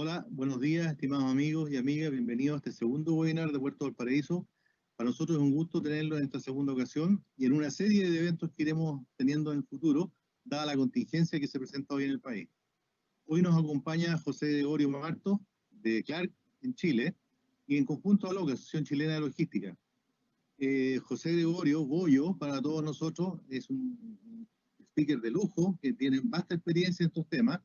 Hola, buenos días, estimados amigos y amigas. Bienvenidos a este segundo webinar de Puerto Valparaíso. Para nosotros es un gusto tenerlo en esta segunda ocasión y en una serie de eventos que iremos teniendo en el futuro, dada la contingencia que se presenta hoy en el país. Hoy nos acompaña José Gregorio Martos, de Clark, en Chile, y en conjunto a la Asociación Chilena de Logística. José Gregorio Goyo, para todos nosotros, es un speaker de lujo que tiene vasta experiencia en estos temas.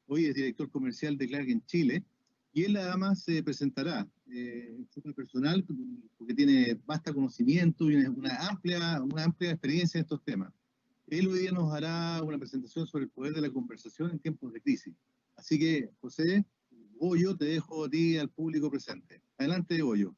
Hoy es director comercial de Clark en Chile y él además se presentará en forma personal porque tiene vasta conocimiento y una amplia experiencia en estos temas. Él hoy día nos hará una presentación sobre el poder de la conversación en tiempos de crisis. Así que, José Goyo, te dejo a ti y al público presente. Adelante, Goyo.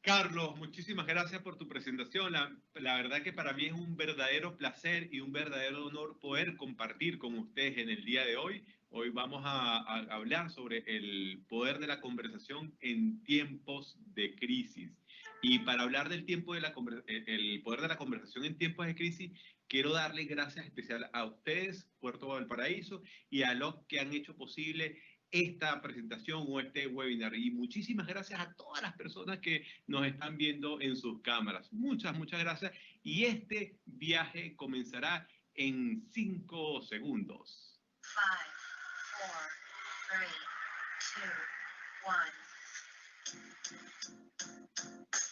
Carlos, muchísimas gracias por tu presentación. La verdad que para mí es un verdadero placer y un verdadero honor poder compartir con ustedes en el día de hoy. Hoy vamos a hablar sobre el poder de la conversación en tiempos de crisis. Y para hablar del el poder de la conversación en tiempos de crisis, quiero darle gracias especiales a ustedes, Puerto Valparaíso, y a los que han hecho posible esta presentación o este webinar. Y muchísimas gracias a todas las personas que nos están viendo en sus cámaras. Muchas gracias. Y este viaje comenzará en 5 segundos. 5, 4, 3, 2, 1.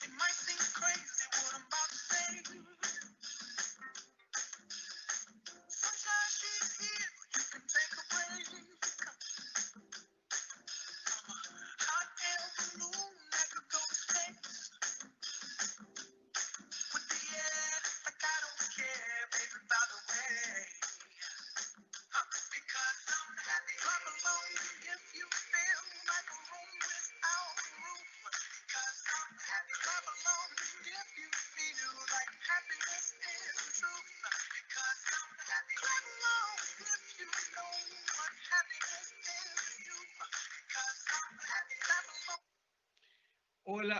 It might seem crazy what I'm about to say. Sunshine, she's here, you can take a break. Hot air balloon that could go to space. With the air, like I don't care, baby, by the way. Because I'm happy. Clap along if you feel like a room without a roof. Because I'm happy. Clap along if you feel like happiness is the truth. Because I'm happy. Clap along if you know what happiness is to you. Because I'm happy. Clap along.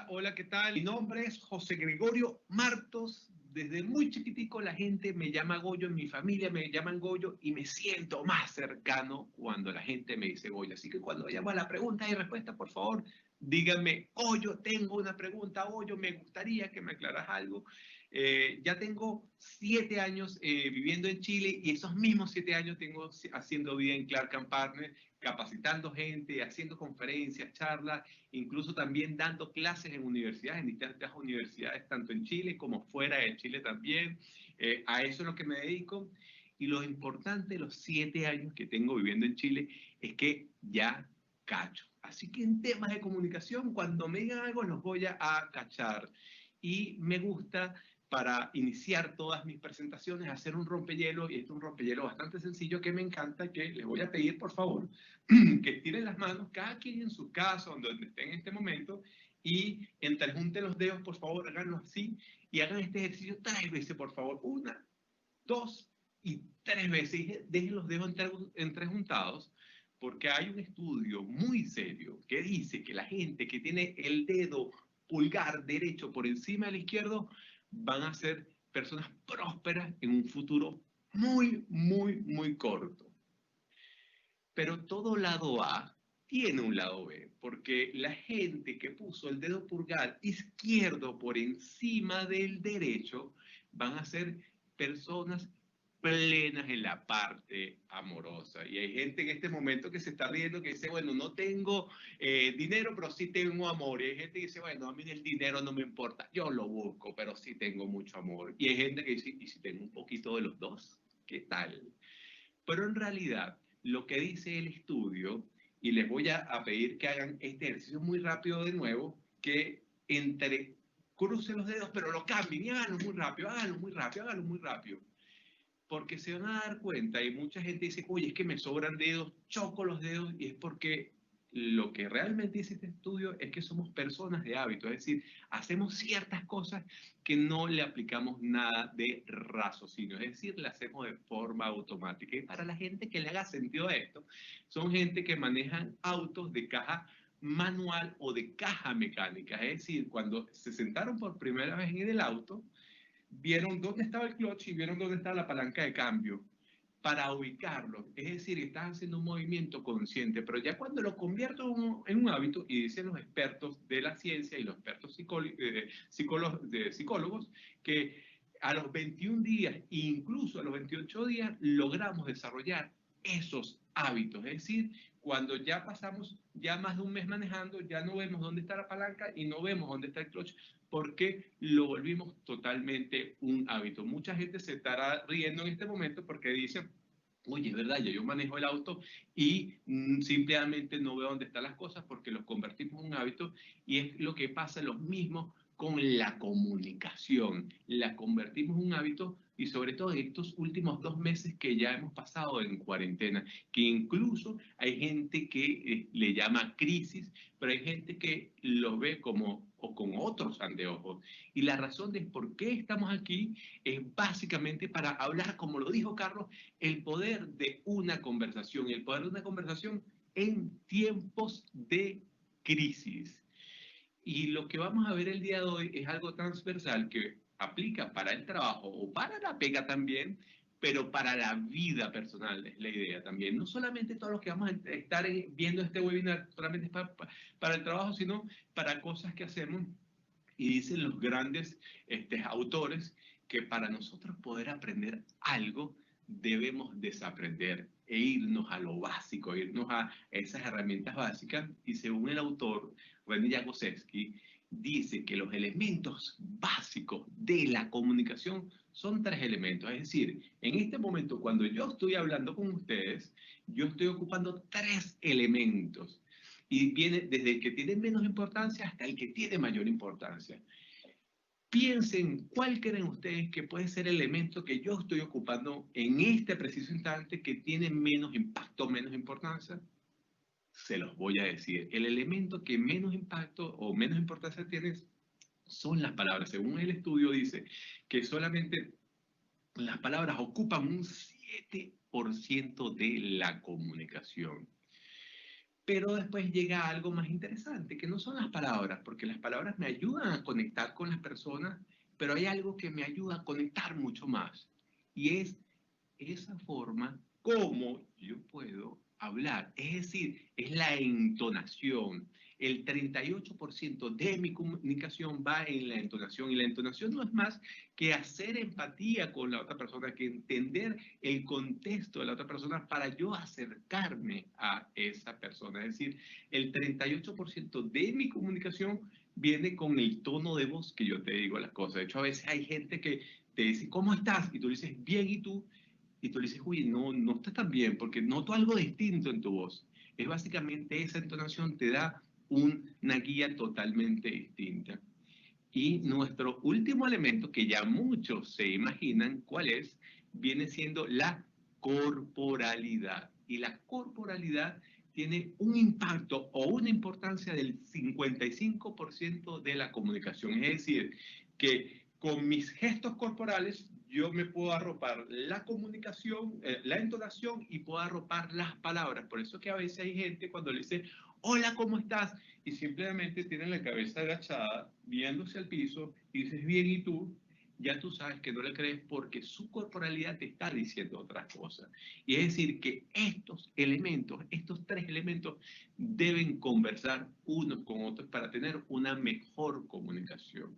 Hola, ¿qué tal? Mi nombre es José Gregorio Martos. Desde muy chiquitico la gente me llama Goyo, en mi familia me llaman Goyo y me siento más cercano cuando la gente me dice Goyo. Así que cuando llamo a la pregunta y respuesta, por favor, díganme, Goyo, tengo una pregunta, Goyo, me gustaría que me aclaras algo. Ya tengo 7 años viviendo en Chile y esos mismos 7 años tengo haciendo vida en Clark & Partners, capacitando gente, haciendo conferencias, charlas, incluso también dando clases en universidades, en distintas universidades, tanto en Chile como fuera de Chile también. A eso es lo que me dedico. Y lo importante de los 7 años que tengo viviendo en Chile es que ya cacho. Así que en temas de comunicación, cuando me digan algo, los voy a cachar. Y me gusta, para iniciar todas mis presentaciones, hacer un rompehielo, y este es un rompehielo bastante sencillo que me encanta, que les voy a pedir, por favor, que estiren las manos, cada quien en su casa, donde estén en este momento, y entrejunten los dedos, por favor, háganlo así, y hagan este ejercicio 3 veces, por favor. 1, 2 y 3 veces, y dejen los dedos entrejuntados, porque hay un estudio muy serio que dice que la gente que tiene el dedo pulgar derecho por encima del izquierdo van a ser personas prósperas en un futuro muy corto. Pero todo lado A tiene un lado B, porque la gente que puso el dedo pulgar izquierdo por encima del derecho van a ser personas plenas en la parte amorosa. Y hay gente en este momento que se está riendo, que dice, bueno, no tengo dinero, pero sí tengo amor. Y hay gente que dice, bueno, a mí el dinero no me importa, yo lo busco, pero sí tengo mucho amor. Y hay gente que dice, ¿y si tengo un poquito de los dos? ¿Qué tal? Pero en realidad, lo que dice el estudio, y les voy a pedir que hagan este ejercicio muy rápido de nuevo, que crucen los dedos, pero lo cambien y háganlo muy rápido, háganlo muy rápido, háganlo muy rápido. Porque se van a dar cuenta, y mucha gente dice, oye, es que me sobran dedos, choco los dedos, y es porque lo que realmente dice este estudio es que somos personas de hábito, es decir, hacemos ciertas cosas que no le aplicamos nada de raciocinio, es decir, le hacemos de forma automática. Y para la gente que le haga sentido a esto, son gente que manejan autos de caja manual o de caja mecánica, es decir, cuando se sentaron por primera vez en el auto, vieron dónde estaba el clutch y vieron dónde estaba la palanca de cambio. para ubicarlo. Es decir, estás haciendo un movimiento consciente, pero ya cuando lo convierto en un hábito, y dicen los expertos de la ciencia y los expertos psicólogos, que a los 21 días, incluso a los 28 días, logramos desarrollar esos hábitos. Es decir, cuando ya pasamos ya más de un mes manejando, ya no vemos dónde está la palanca y no vemos dónde está el clutch, porque lo volvimos totalmente un hábito. Mucha gente se estará riendo en este momento porque dice, oye, es verdad, ya yo manejo el auto y simplemente no veo dónde están las cosas porque los convertimos en un hábito, y es lo que pasa lo mismo con la comunicación. La convertimos en un hábito, y sobre todo en estos últimos 2 meses que ya hemos pasado en cuarentena, que incluso hay gente que le llama crisis, pero hay gente que lo ve como o con otros anteojos. Y la razón de por qué estamos aquí es básicamente para hablar, como lo dijo Carlos, el poder de una conversación, y el poder de una conversación en tiempos de crisis. Y lo que vamos a ver el día de hoy es algo transversal que aplica para el trabajo o para la pega también, pero para la vida personal es la idea también. No solamente todo lo que vamos a estar viendo este webinar solamente es para el trabajo, sino para cosas que hacemos. Y dicen los grandes autores que para nosotros poder aprender algo debemos desaprender e irnos a lo básico, irnos a esas herramientas básicas. Y según el autor René Jagoszewski, dice que los elementos básicos de la comunicación son 3 elementos. Es decir, en este momento cuando yo estoy hablando con ustedes, yo estoy ocupando 3 elementos. Y viene desde el que tiene menos importancia hasta el que tiene mayor importancia. Piensen cuál creen ustedes que puede ser el elemento que yo estoy ocupando en este preciso instante que tiene menos impacto, menos importancia. Se los voy a decir. El elemento que menos impacto o menos importancia tiene son las palabras. Según el estudio dice que solamente las palabras ocupan un 7% de la comunicación. Pero después llega algo más interesante, que no son las palabras, porque las palabras me ayudan a conectar con las personas, pero hay algo que me ayuda a conectar mucho más, y es esa forma como yo puedo hablar. Es decir, es la entonación. El 38% de mi comunicación va en la entonación, y la entonación no es más que hacer empatía con la otra persona, que entender el contexto de la otra persona para yo acercarme a esa persona. Es decir, el 38% de mi comunicación viene con el tono de voz que yo te digo las cosas. De hecho, a veces hay gente que te dice, ¿cómo estás? Y tú le dices, bien, ¿y tú? Y tú le dices, uy, no, no está tan bien, porque noto algo distinto en tu voz. Es básicamente esa entonación te da una guía totalmente distinta. Y nuestro último elemento, que ya muchos se imaginan cuál es, viene siendo la corporalidad. Y la corporalidad tiene un impacto o una importancia del 55% de la comunicación. Es decir, que con mis gestos corporales yo me puedo arropar la comunicación, la entonación, y puedo arropar las palabras. Por eso que a veces hay gente cuando le dice, hola, ¿cómo estás? Y simplemente tienen la cabeza agachada, viéndose al piso, y dices, bien, ¿y tú? Ya tú sabes que no le crees porque su corporalidad te está diciendo otras cosas. Y es decir, que estos elementos, estos 3 elementos, deben conversar unos con otros para tener una mejor comunicación.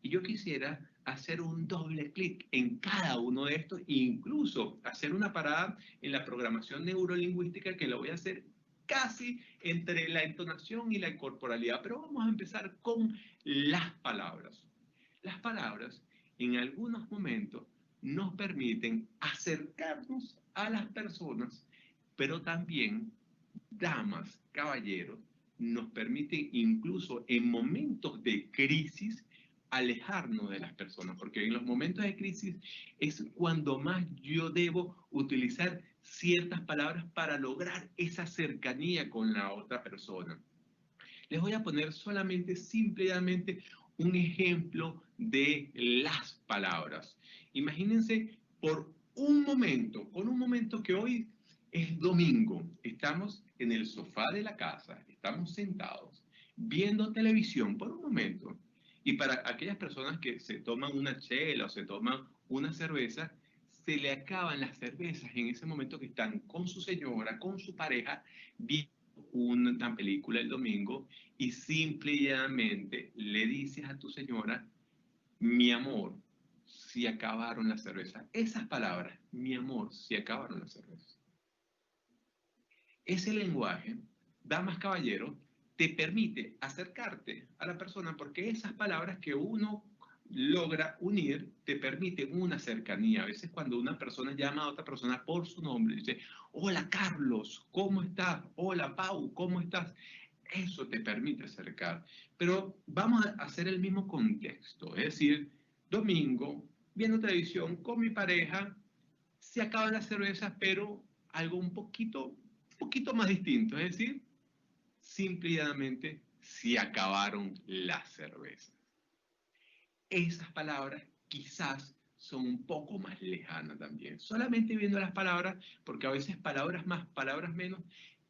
Y yo quisiera hacer un doble clic en cada uno de estos, e incluso hacer una parada en la programación neurolingüística, que lo voy a hacer casi entre la entonación y la corporalidad. Pero vamos a empezar con las palabras. Las palabras en algunos momentos nos permiten acercarnos a las personas, pero también, damas, caballeros, nos permiten incluso en momentos de crisis alejarnos de las personas, porque en los momentos de crisis es cuando más yo debo utilizar ciertas palabras para lograr esa cercanía con la otra persona. Les voy a poner solamente, simplemente, un ejemplo de las palabras. Imagínense por un momento que hoy es domingo, estamos en el sofá de la casa, estamos sentados viendo televisión por un momento. Y para aquellas personas que se toman una chela o se toman una cerveza, se le acaban las cervezas en ese momento que están con su señora, con su pareja, viendo una película el domingo y simple y llanamente le dices a tu señora, mi amor, se acabaron las cervezas. Esas palabras, mi amor, se acabaron las cervezas. Ese lenguaje, damas, caballeros, te permite acercarte a la persona porque esas palabras que uno logra unir te permiten una cercanía. A veces cuando una persona llama a otra persona por su nombre, dice, hola Carlos, ¿cómo estás? Hola Pau, ¿cómo estás? Eso te permite acercar. Pero vamos a hacer el mismo contexto, es decir, domingo, viendo televisión con mi pareja, se acaban las cervezas, pero algo un poquito más distinto, es decir, simple y llanamente se acabaron las cervezas. Esas palabras quizás son un poco más lejanas también. Solamente viendo las palabras, porque a veces palabras más, palabras menos,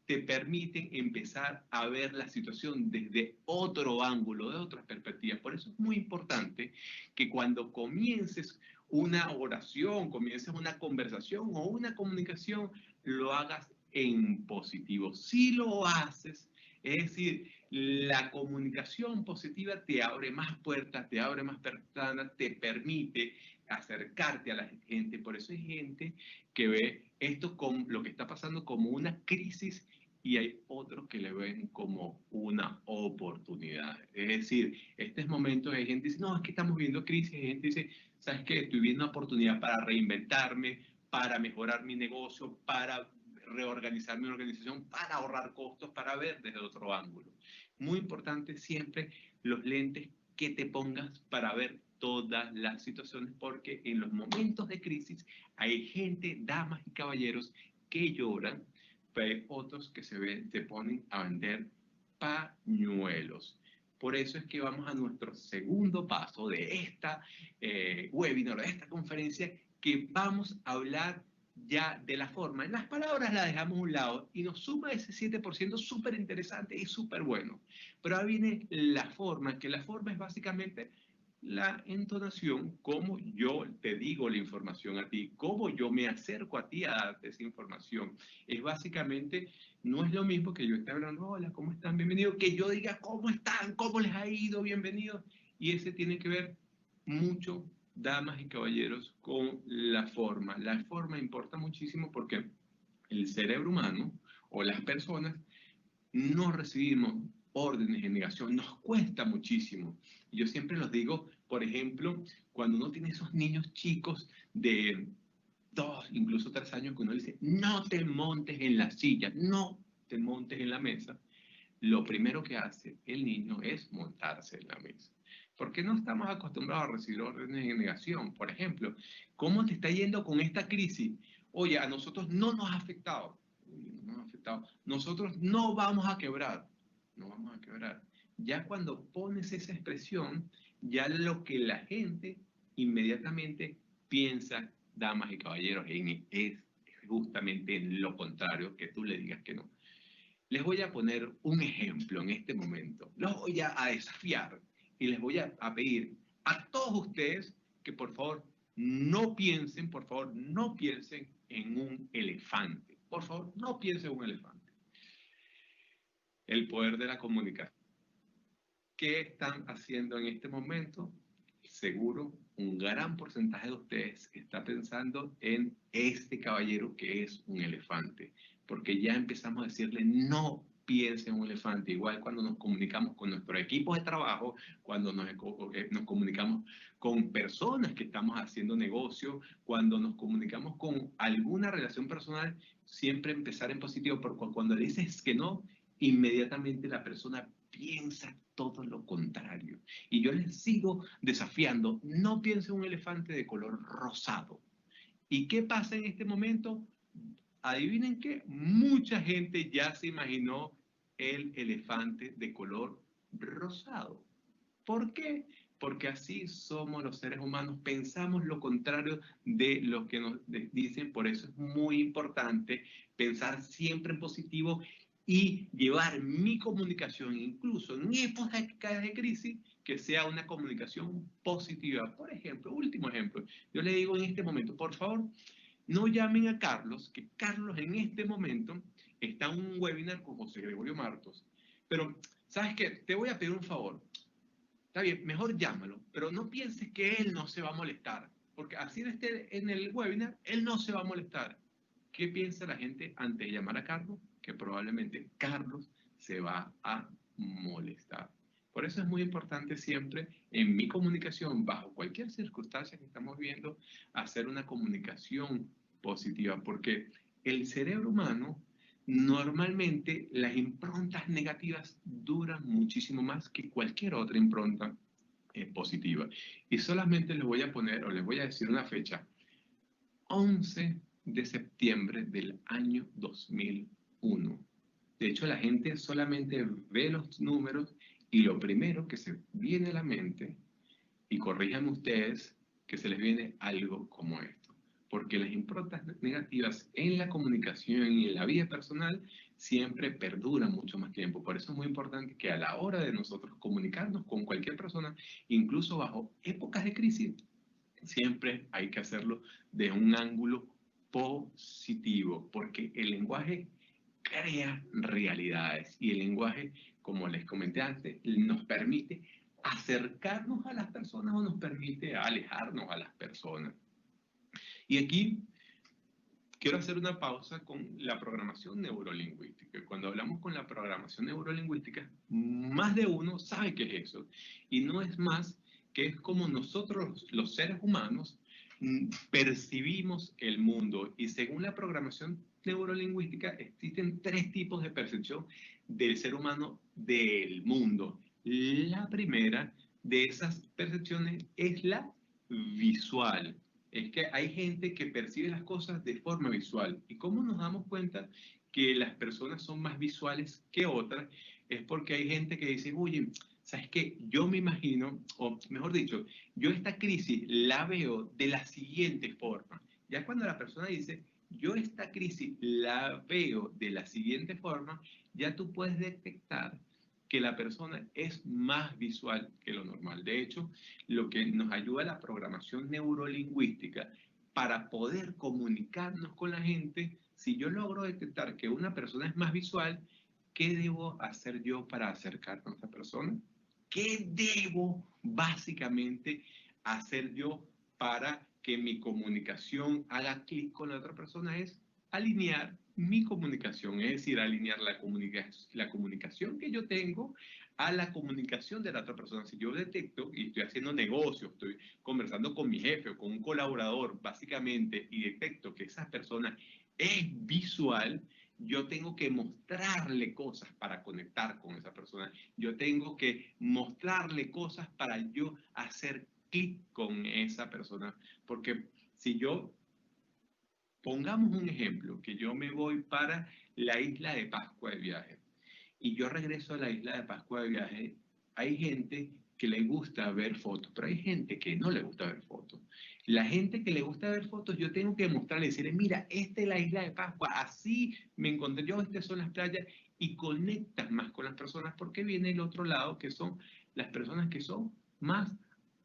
te permiten empezar a ver la situación desde otro ángulo, de otras perspectivas. Por eso es muy importante que cuando comiences una oración, comiences una conversación o una comunicación, lo hagas en positivo. Si lo haces, es decir, la comunicación positiva te abre más puertas, te abre más ventanas, te permite acercarte a la gente. Por eso hay gente que ve esto como lo que está pasando como una crisis y hay otros que le ven como una oportunidad. Es decir, este es momento de gente que dice, no, es que estamos viviendo crisis, hay gente que dice, ¿sabes qué? Estoy viendo una oportunidad para reinventarme, para mejorar mi negocio, para reorganizar mi organización, para ahorrar costos, para ver desde otro ángulo. Muy importante siempre los lentes que te pongas para ver todas las situaciones, porque en los momentos de crisis hay gente, damas y caballeros, que lloran, pero hay otros que se ponen a vender pañuelos. Por eso es que vamos a nuestro segundo paso de esta webinar, de esta conferencia, que vamos a hablar ya de la forma. En las palabras las dejamos a un lado y nos suma ese 7% súper interesante y súper bueno. Pero ahora viene la forma, que la forma es básicamente la entonación, cómo yo te digo la información a ti, cómo yo me acerco a ti a darte esa información. Es básicamente, no es lo mismo que yo esté hablando, hola, ¿cómo están? Bienvenidos, que yo diga, ¿cómo están? ¿Cómo les ha ido? Bienvenidos. Y ese tiene que ver mucho, damas y caballeros, con la forma. La forma importa muchísimo porque el cerebro humano o las personas no recibimos órdenes de negación, nos cuesta muchísimo. Yo siempre los digo, por ejemplo, cuando uno tiene esos niños chicos de 2, incluso 3 años, que uno dice, no te montes en la silla, no te montes en la mesa, lo primero que hace el niño es montarse en la mesa. Porque no estamos acostumbrados a recibir órdenes de negación. Por ejemplo, ¿cómo te está yendo con esta crisis? Oye, a nosotros no nos ha afectado. No nos ha afectado. Nosotros no vamos a quebrar. No vamos a quebrar. Ya cuando pones esa expresión, ya lo que la gente inmediatamente piensa, damas y caballeros, es justamente en lo contrario, que tú le digas que no. Les voy a poner un ejemplo en este momento. Los voy a desafiar y les voy a pedir a todos ustedes que por favor no piensen, por favor no piensen en un elefante. Por favor, no piensen en un elefante. El poder de la comunicación. ¿Qué están haciendo en este momento? Seguro un gran porcentaje de ustedes está pensando en este caballero que es un elefante, porque ya empezamos a decirle no piense en un elefante, igual cuando nos comunicamos con nuestro equipo de trabajo, cuando nos comunicamos con personas que estamos haciendo negocio, cuando nos comunicamos con alguna relación personal, siempre empezar en positivo, porque cuando le dices que no, inmediatamente la persona piensa todo lo contrario. Y yo les sigo desafiando, no piensen un elefante de color rosado. ¿Y qué pasa en este momento? Adivinen qué, mucha gente ya se imaginó el elefante de color rosado. ¿Por qué? Porque así somos los seres humanos, pensamos lo contrario de lo que nos dicen, por eso es muy importante pensar siempre en positivo y llevar mi comunicación, incluso en épocas de crisis, que sea una comunicación positiva. Por ejemplo, último ejemplo, yo le digo en este momento, por favor, no llamen a Carlos, que Carlos en este momento está en un webinar con José Gregorio Martos. Pero, ¿sabes qué? Te voy a pedir un favor. Está bien, mejor llámalo, pero no pienses que él no se va a molestar, porque así no esté en el webinar, él no se va a molestar. ¿Qué piensa la gente antes de llamar a Carlos? Que probablemente Carlos se va a molestar. Por eso es muy importante siempre en mi comunicación, bajo cualquier circunstancia que estamos viendo, hacer una comunicación positiva, porque el cerebro humano, normalmente las improntas negativas duran muchísimo más que cualquier otra impronta positiva. Y solamente les voy a poner, o les voy a decir una fecha, 11 de septiembre del año 2001. De hecho, la gente solamente ve los números y lo primero que se viene a la mente, y corríjanme ustedes, que se les viene algo como esto. Porque las improntas negativas en la comunicación y en la vida personal siempre perduran mucho más tiempo. Por eso es muy importante que a la hora de nosotros comunicarnos con cualquier persona, incluso bajo épocas de crisis, siempre hay que hacerlo de un ángulo positivo, porque el lenguaje crea realidades y el lenguaje, como les comenté antes, nos permite acercarnos a las personas o nos permite alejarnos a las personas. Y aquí quiero hacer una pausa con la programación neurolingüística. Cuando hablamos con la programación neurolingüística, más de uno sabe qué es eso. Y no es más que es como nosotros, los seres humanos, percibimos el mundo. Y según la programación neurolingüística, existen 3 tipos de percepción del ser humano del mundo. La primera de esas percepciones es la visual. Es que hay gente que percibe las cosas de forma visual. ¿Y cómo nos damos cuenta que las personas son más visuales que otras? Es porque hay gente que dice, oye, ¿sabes qué? Yo me imagino, o mejor dicho, yo esta crisis la veo de la siguiente forma. Ya cuando la persona dice, yo esta crisis la veo de la siguiente forma, ya tú puedes detectar que la persona es más visual que lo normal. De hecho, lo que nos ayuda a la programación neurolingüística para poder comunicarnos con la gente, si yo logro detectar que una persona es más visual, ¿qué debo hacer yo para acercarme a esa persona? ¿Qué debo básicamente hacer yo para que mi comunicación haga clic con la otra persona? Es alinear mi comunicación, es decir, alinear la comunicación que yo tengo a la comunicación de la otra persona. Si yo detecto y estoy haciendo negocio, estoy conversando con mi jefe o con un colaborador, básicamente, y detecto que esa persona es visual, yo tengo que mostrarle cosas para conectar con esa persona. Yo tengo que mostrarle cosas para yo hacer clic con esa persona. Porque si yo, pongamos un ejemplo, que yo me voy para la isla de Pascua de viaje y yo regreso a la isla de Pascua de viaje, hay gente que le gusta ver fotos, pero hay gente que no le gusta ver fotos. La gente que le gusta ver fotos, yo tengo que mostrarle, decirle, mira, esta es la isla de Pascua, así me encontré yo, estas son las playas, y conectas más con las personas porque viene el otro lado, que son las personas que son más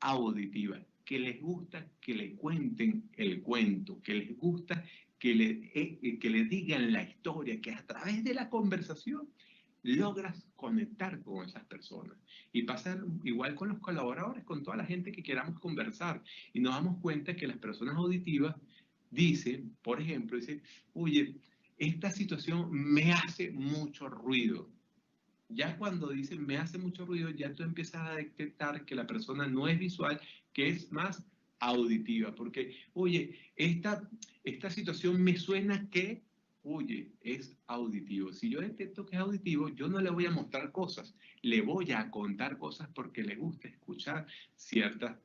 auditivas, que les gusta que le cuenten el cuento, que les gusta que le digan la historia, que a través de la conversación logras conectar con esas personas. Y pasa igual con los colaboradores, con toda la gente que queramos conversar. Y nos damos cuenta que las personas auditivas dicen, por ejemplo, dicen, oye, esta situación me hace mucho ruido. Ya cuando dicen me hace mucho ruido, ya tú empiezas a detectar que la persona no es visual, que es más auditiva. Porque, oye, esta situación me suena que, oye, es auditivo. Si yo detecto que es auditivo, yo no le voy a mostrar cosas, le voy a contar cosas porque le gusta escuchar cierta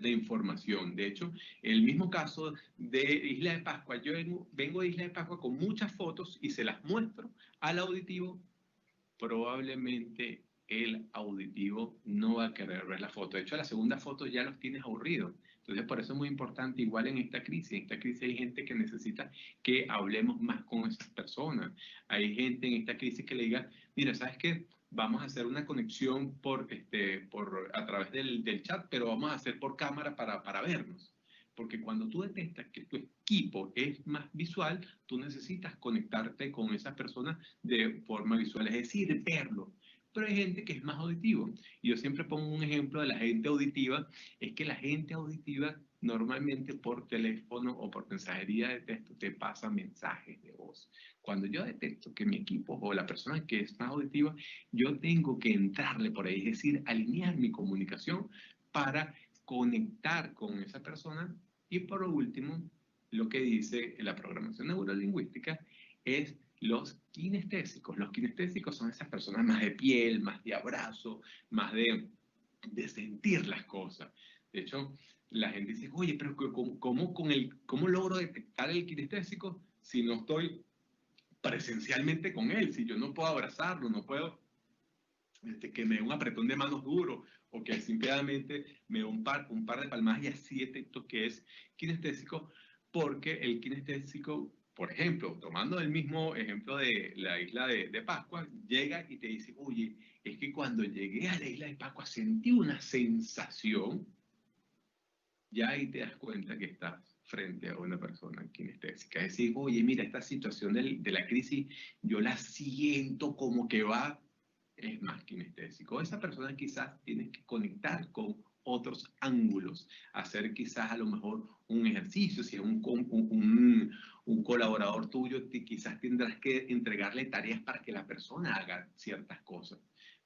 información. De hecho, el mismo caso de Isla de Pascua, yo vengo de Isla de Pascua con muchas fotos y se las muestro al auditivo, probablemente el auditivo no va a querer ver la foto. De hecho, la segunda foto ya los tienes aburridos. Entonces, por eso es muy importante, igual en esta crisis. En esta crisis hay gente que necesita que hablemos más con esas personas. Hay gente en esta crisis que le diga, mira, ¿sabes qué? vamos a hacer una conexión a través del chat, pero vamos a hacer por cámara para vernos. Porque cuando tú detectas que tu equipo es más visual, tú necesitas conectarte con esa persona de forma visual, es decir, verlo. Pero hay gente que es más auditivo. Y yo siempre pongo un ejemplo de la gente auditiva, es que la gente auditiva normalmente por teléfono o por mensajería de texto te pasa mensajes de voz. Cuando yo detecto que mi equipo o la persona que es más auditiva, yo tengo que entrarle por ahí, es decir, alinear mi comunicación para conectar con esa persona. Y por último, lo que dice la programación neurolingüística es los kinestésicos. Los kinestésicos son esas personas más de piel, más de abrazo, más de sentir las cosas. De hecho, la gente dice, oye, pero ¿cómo logro detectar el kinestésico si no estoy presencialmente con él? Si yo no puedo abrazarlo, no puedo que me dé un apretón de manos duro o que simplemente me dé un par de palmadas y así detecto que es kinestésico, porque el kinestésico, por ejemplo, tomando el mismo ejemplo de la isla de Pascua, llega y te dice, oye, es que cuando llegué a la isla de Pascua sentí una sensación, ya ahí te das cuenta que estás frente a una persona kinestésica. Es decir, oye, mira, esta situación de la crisis, yo la siento como que va, es más kinestésico. Esa persona quizás tiene que conectar con otros ángulos, hacer quizás a lo mejor un ejercicio, si es un colaborador tuyo, quizás tendrás que entregarle tareas para que la persona haga ciertas cosas.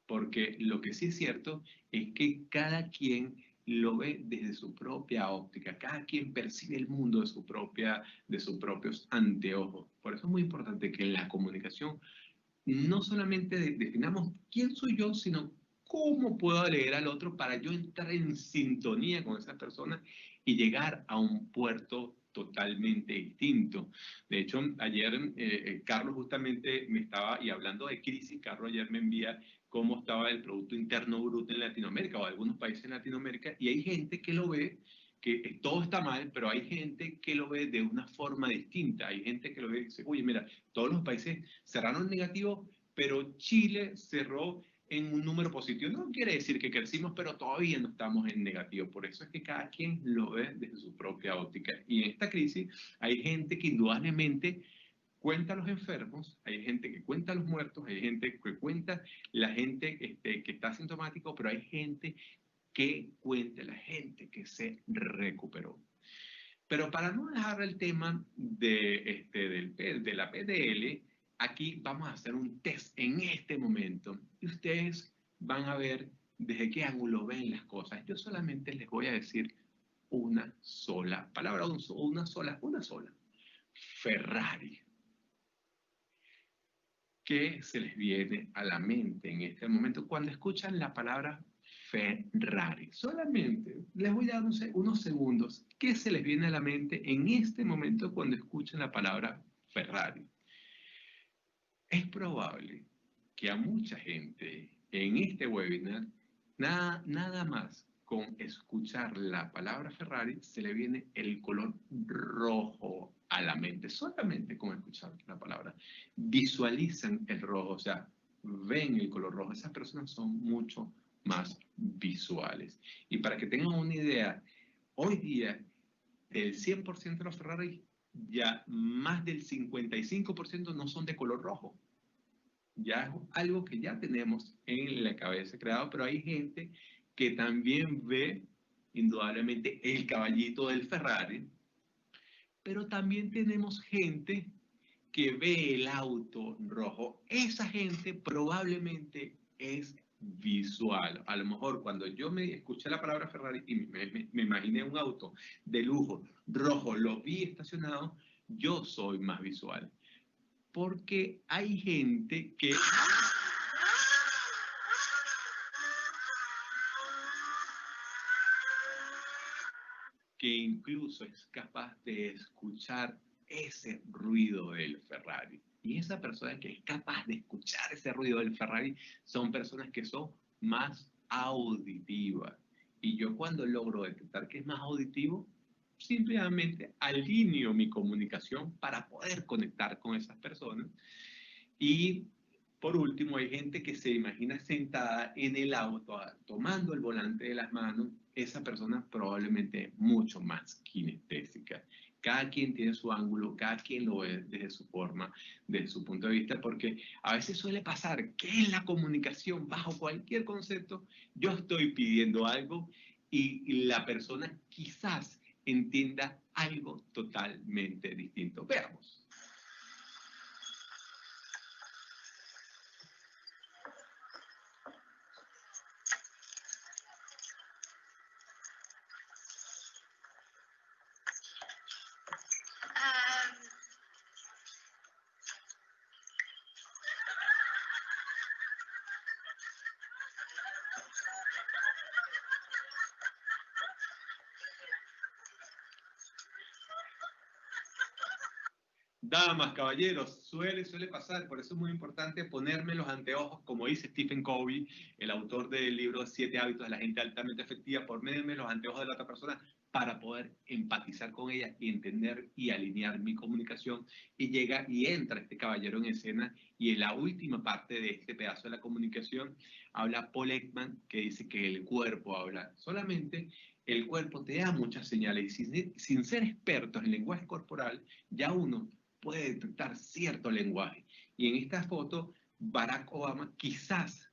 Porque lo que sí es cierto es que cada quien lo ve desde su propia óptica, cada quien percibe el mundo de sus propios anteojos. Por eso es muy importante que en la comunicación no solamente definamos quién soy yo, sino cómo puedo leer al otro para yo entrar en sintonía con esa persona y llegar a un puerto totalmente distinto. De hecho, ayer Carlos justamente me estaba, y hablando de crisis, Carlos ayer me envía cómo estaba el Producto Interno Bruto en Latinoamérica o algunos países en Latinoamérica, y hay gente que lo ve que todo está mal, pero hay gente que lo ve de una forma distinta. Hay gente que lo ve y dice, oye, mira, todos los países cerraron negativo, pero Chile cerró en un número positivo. No quiere decir que crecimos, pero todavía no estamos en negativo. Por eso es que cada quien lo ve desde su propia óptica. Y en esta crisis hay gente que indudablemente cuenta a los enfermos, hay gente que cuenta a los muertos, hay gente que cuenta la gente que está asintomático, pero hay gente que cuente la gente que se recuperó. Pero para no dejar el tema de la PDL, aquí vamos a hacer un test en este momento y ustedes van a ver desde qué ángulo ven las cosas. Yo solamente les voy a decir una sola palabra, una sola. Ferrari. ¿Qué se les viene a la mente en este momento cuando escuchan la palabra Ferrari? Solamente les voy a dar unos segundos. ¿Qué se les viene a la mente en este momento cuando escuchan la palabra Ferrari? Es probable que a mucha gente en este webinar, nada más con escuchar la palabra Ferrari, se le viene el color rojo a la mente, solamente con escuchar la palabra. Visualizan el rojo, o sea, ven el color rojo. Esas personas son mucho más visuales. Y para que tengan una idea, hoy día, del 100% de los Ferrari, ya más del 55% no son de color rojo. Ya es algo que ya tenemos en la cabeza creado, pero hay gente que también ve indudablemente el caballito del Ferrari, pero también tenemos gente que ve el auto rojo. Esa gente probablemente es visual. A lo mejor cuando yo me escuché la palabra Ferrari y me imaginé un auto de lujo rojo, lo vi estacionado, yo soy más visual. Porque hay gente que incluso es capaz de escuchar ese ruido del Ferrari. Y esa persona que es capaz de escuchar ese ruido del Ferrari son personas que son más auditivas. Y yo cuando logro detectar que es más auditivo, simplemente alineo mi comunicación para poder conectar con esas personas. Y Por último, hay gente que se imagina sentada en el auto, tomando el volante de las manos. Esa persona probablemente es mucho más kinestésica. Cada quien tiene su ángulo, cada quien lo ve desde su forma, desde su punto de vista, porque a veces suele pasar que en la comunicación, bajo cualquier concepto, yo estoy pidiendo algo y la persona quizás entienda algo totalmente distinto. Veamos. Damas, caballeros, suele pasar, por eso es muy importante ponerme los anteojos, como dice Stephen Covey, el autor del libro 7 hábitos de la gente altamente efectiva, ponerme los anteojos de la otra persona para poder empatizar con ella y entender y alinear mi comunicación. Y llega y entra este caballero en escena y en la última parte de este pedazo de la comunicación habla Paul Ekman, que dice que el cuerpo habla. Solamente el cuerpo te da muchas señales y sin ser expertos en lenguaje corporal, ya uno puede detectar cierto lenguaje. Y en esta foto, Barack Obama quizás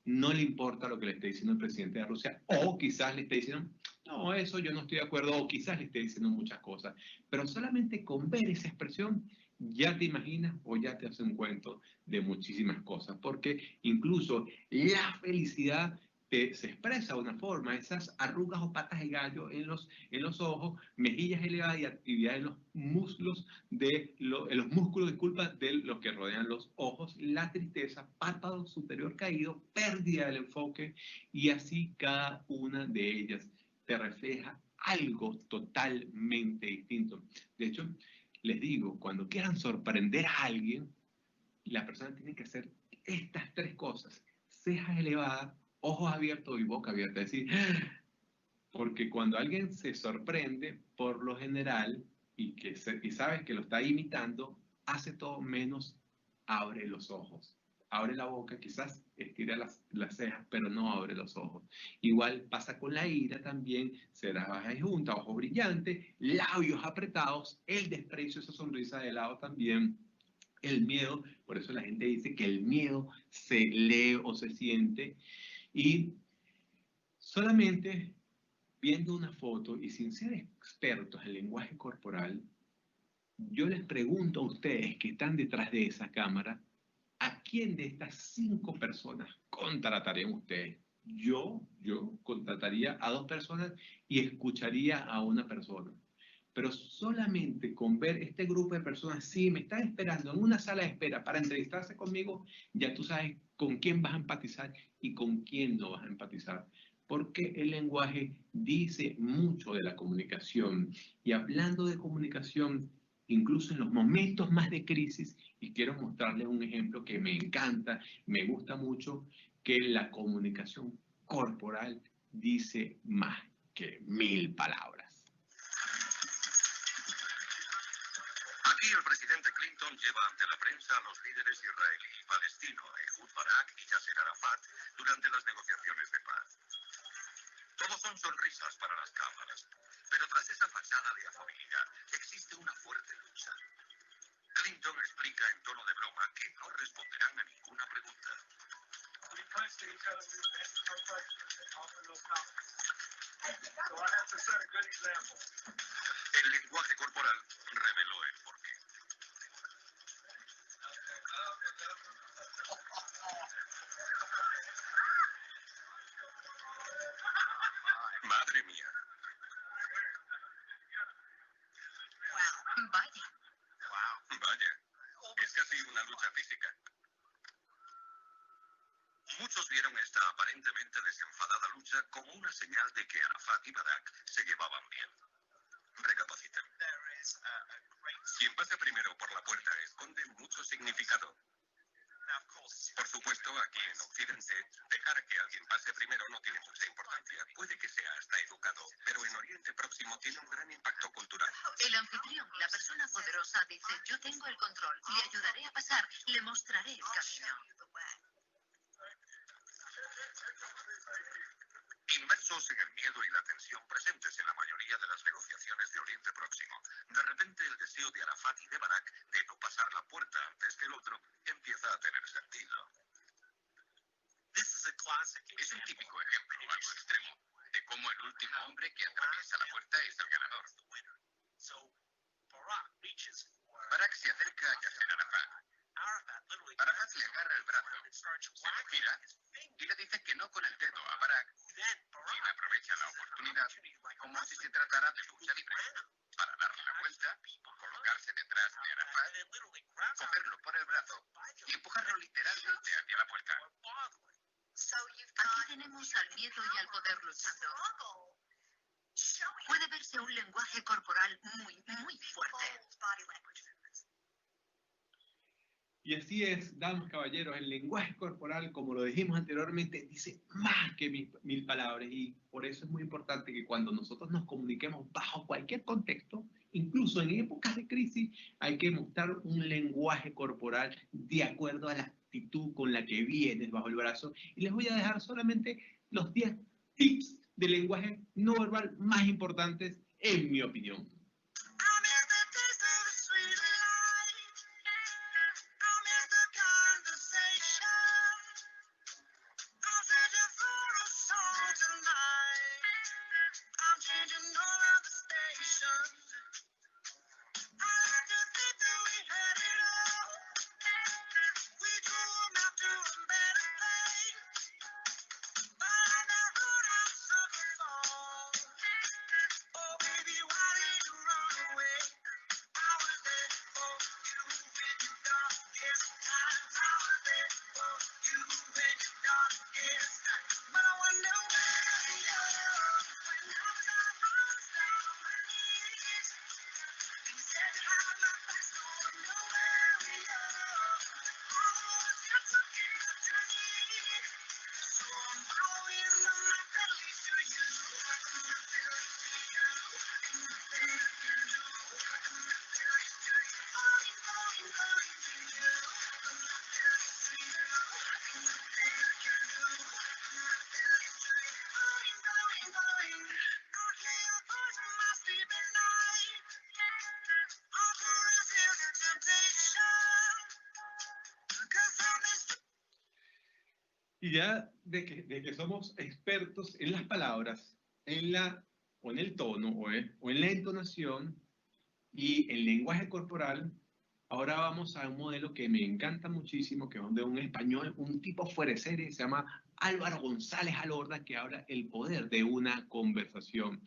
no le importa lo que le esté diciendo el presidente de Rusia, o quizás le esté diciendo, no, eso yo no estoy de acuerdo, o quizás le esté diciendo muchas cosas. Pero solamente con ver esa expresión, ya te imaginas o ya te hace un cuento de muchísimas cosas, porque incluso la felicidad se expresa de una forma, esas arrugas o patas de gallo en los ojos, mejillas elevadas y actividad en los músculos en los músculos, disculpa, de los que rodean los ojos, la tristeza, párpado superior caído, pérdida del enfoque, y así cada una de ellas te refleja algo totalmente distinto. De hecho, les digo, cuando quieran sorprender a alguien, la persona tiene que hacer estas tres cosas: cejas elevadas, ojos abiertos y boca abierta. Es decir, porque cuando alguien se sorprende, por lo general, y sabes que lo está imitando, hace todo menos abre los ojos. Abre la boca, quizás estira las cejas, pero no abre los ojos. Igual pasa con la ira también, cejas bajas y juntas, ojos brillantes, labios apretados, el desprecio, esa sonrisa de lado también, el miedo. Por eso la gente dice que el miedo se lee o se siente. Y solamente viendo una foto y sin ser expertos en lenguaje corporal, yo les pregunto a ustedes que están detrás de esa cámara, ¿a quién de estas 5 personas contratarían ustedes? Yo contrataría a 2 personas y escucharía a una persona. Pero solamente con ver este grupo de personas, si me están esperando en una sala de espera para entrevistarse conmigo, ya tú sabes con quién vas a empatizar y con quién no vas a empatizar. Porque el lenguaje dice mucho de la comunicación. Y hablando de comunicación, incluso en los momentos más de crisis, y quiero mostrarles un ejemplo que me encanta, me gusta mucho, que la comunicación corporal dice más que 1000 palabras. Aquí el presidente Clinton lleva ante la prensa a los líderes israelí y palestino, Ehud Barak y Yasser Arafat, durante las negociaciones de paz. Todos son sonrisas para las cámaras, pero tras esa fachada de afabilidad existe una fuerte lucha. Clinton explica en tono de broma que no responderán a ninguna pregunta. El lenguaje corporal reveló el porqué. Madre mía. Vaya. Vaya, es casi una lucha física. Muchos vieron esta aparentemente desenfadada lucha como una señal de que Arafat y Barak se llevaban bien. Recapaciten. Quien pase primero por la puerta esconde mucho significado. Por supuesto, aquí en Occidente, dejar que alguien pase primero no tiene mucha importancia. Puede que sea hasta educado, pero en Oriente Próximo tiene un gran impacto cultural. El anfitrión, la persona poderosa, dice, yo tengo el control, le ayudaré a pasar, le mostraré el camino. Inmersos en el miedo y la tensión presentes en la mayoría de las negociaciones de Oriente Próximo, de repente el deseo de Arafat y de Barak de no pasar la puerta antes que el otro empieza a tener sentido. Es un típico ejemplo, algo extremo, de cómo el último hombre que atraviesa la puerta es el ganador. Barak se acerca a Yasser Arafat. Arafat le agarra el brazo, se le gira y le dice que no con el dedo a Barak, quien aprovecha la oportunidad como si se tratara de lucha libre, para darle la vuelta, colocarse detrás de Arafat, cogerlo por el brazo y empujarlo literalmente hacia la puerta. Aquí tenemos al miedo y al poder luchando. Puede verse un lenguaje corporal muy fuerte. Y así es, damas, caballeros, el lenguaje corporal, como lo dijimos anteriormente, dice más que mil palabras, y por eso es muy importante que cuando nosotros nos comuniquemos bajo cualquier contexto, incluso en épocas de crisis, hay que mostrar un lenguaje corporal de acuerdo a la actitud con la que vienes bajo el brazo. Y les voy a dejar solamente los 10 tips de lenguaje no verbal más importantes, en mi opinión. Y ya de que somos expertos en las palabras, o en el tono, o en la entonación y el lenguaje corporal, ahora vamos a un modelo que me encanta muchísimo, que es de un español, un tipo fuera de serie, se llama Álvaro González Alorda, que habla el poder de una conversación.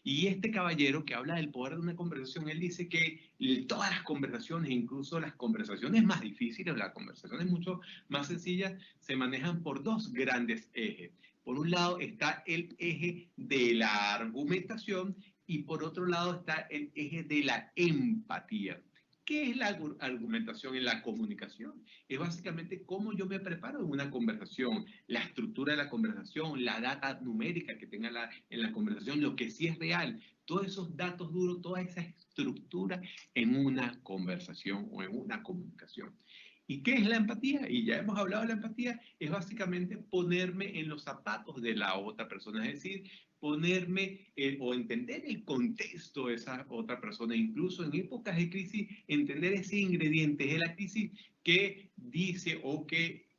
Y este caballero que habla del poder de una conversación, él dice que todas las conversaciones, incluso las conversaciones más difíciles, las conversaciones mucho más sencillas, se manejan por dos grandes ejes. Por un lado está el eje de la argumentación y por otro lado está el eje de la empatía. ¿Qué es la argumentación en la comunicación? Es básicamente cómo yo me preparo en una conversación, la estructura de la conversación, la data numérica que tenga en la conversación, lo que sí es real, todos esos datos duros, toda esa estructura en una conversación o en una comunicación. ¿Y qué es la empatía? Y ya hemos hablado de la empatía, es básicamente ponerme en los zapatos de la otra persona, es decir, ponerme o entender el contexto de esa otra persona, incluso en épocas de crisis, entender ese ingrediente de la crisis que dice o que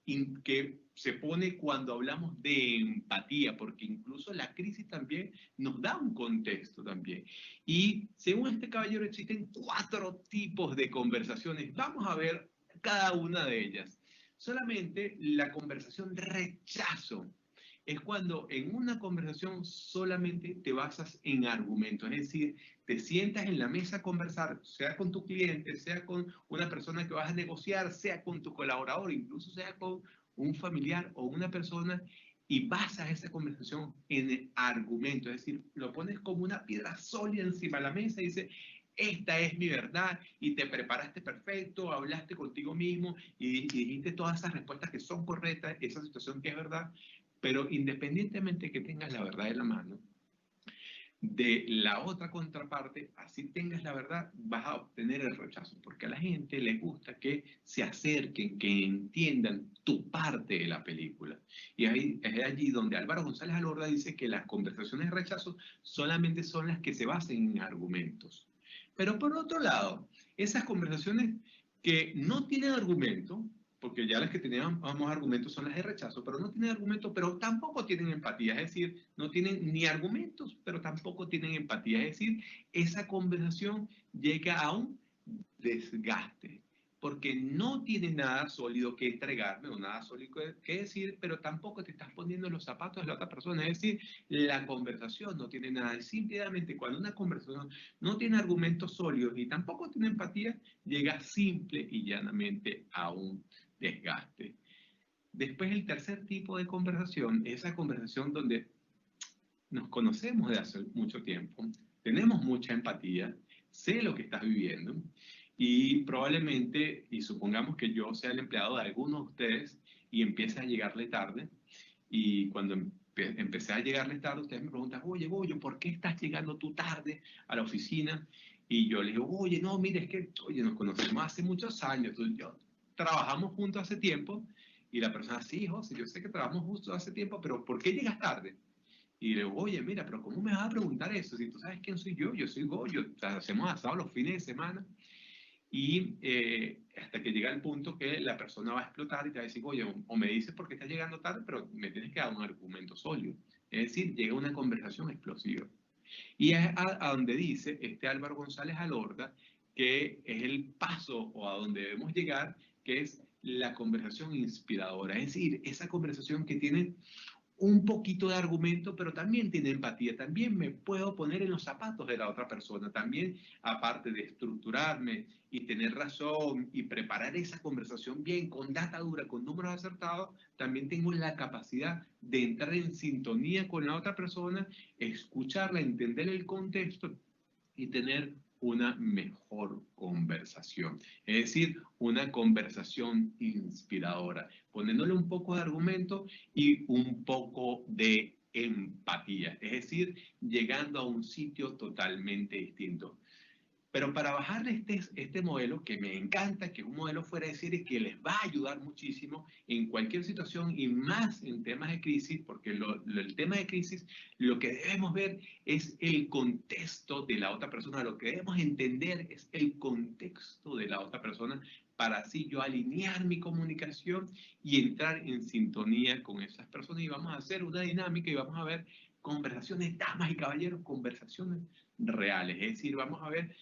se pone cuando hablamos de empatía, porque incluso la crisis también nos da un contexto también. Y según este caballero existen 4 tipos de conversaciones. Vamos a ver cada una de ellas. Solamente la conversación de rechazo es cuando en una conversación solamente te basas en argumentos, es decir, te sientas en la mesa a conversar, sea con tu cliente, sea con una persona que vas a negociar, sea con tu colaborador, incluso sea con un familiar o una persona, y basas esa conversación en argumentos, es decir, lo pones como una piedra sólida encima de la mesa y dices, esta es mi verdad, y te preparaste perfecto, hablaste contigo mismo y dijiste todas esas respuestas que son correctas, esa situación que es verdad. Pero independientemente de que tengas la verdad en la mano, de la otra contraparte, así tengas la verdad, vas a obtener el rechazo, porque a la gente le gusta que se acerquen, que entiendan tu parte de la película. Y ahí, es allí donde Álvaro González Alorda dice que las conversaciones de rechazo solamente son las que se basen en argumentos. Pero por otro lado, esas conversaciones que no tienen argumento, porque ya las que teníamos argumentos son las de rechazo, pero no tienen argumentos, pero tampoco tienen empatía, es decir, no tienen ni argumentos, pero tampoco tienen empatía, es decir, esa conversación llega a un desgaste, porque no tiene nada sólido que entregarme o nada sólido que decir, pero tampoco te estás poniendo en los zapatos de la otra persona, es decir, la conversación no tiene nada, y simplemente cuando una conversación no tiene argumentos sólidos y tampoco tiene empatía, llega simple y llanamente a un desgaste. Después el tercer tipo de conversación, esa conversación donde nos conocemos de hace mucho tiempo, tenemos mucha empatía, sé lo que estás viviendo y probablemente, y supongamos que yo sea el empleado de algunos de ustedes y empiece a llegarle tarde y cuando empecé a llegarle tarde, ustedes me preguntan, oye, Goyo, ¿por qué estás llegando tú tarde a la oficina? Y yo les digo, oye, no, mire, es que, oye, nos conocemos hace muchos años, tú y yo trabajamos juntos hace tiempo, y la persona, sí, José, yo sé que trabajamos juntos hace tiempo, pero ¿por qué llegas tarde? Y le digo, oye, mira, pero ¿cómo me vas a preguntar eso? Si tú sabes quién soy yo soy Goyo, o sea, hacemos asado los fines de semana, y hasta que llega el punto que la persona va a explotar y te va a decir, oye, o me dices por qué estás llegando tarde, pero me tienes que dar un argumento sólido. Es decir, llega una conversación explosiva. Y es a donde dice este Álvaro González Alorda que es el paso o a donde debemos llegar, que es la conversación inspiradora. Es decir, esa conversación que tiene un poquito de argumento, pero también tiene empatía. También me puedo poner en los zapatos de la otra persona. También, aparte de estructurarme y tener razón y preparar esa conversación bien, con data dura, con números acertados, también tengo la capacidad de entrar en sintonía con la otra persona, escucharla, entender el contexto y tener una mejor conversación. Es decir, una conversación inspiradora, poniéndole un poco de argumento y un poco de empatía. Es decir, llegando a un sitio totalmente distinto. Pero para bajarle este modelo, que me encanta, que es un modelo fuera de serie, que les va a ayudar muchísimo en cualquier situación y más en temas de crisis, porque el tema de crisis, lo que debemos ver es el contexto de la otra persona, lo que debemos entender es el contexto de la otra persona para así yo alinear mi comunicación y entrar en sintonía con esas personas. Y vamos a hacer una dinámica y vamos a ver conversaciones, damas y caballeros, conversaciones reales. Es decir, vamos a ver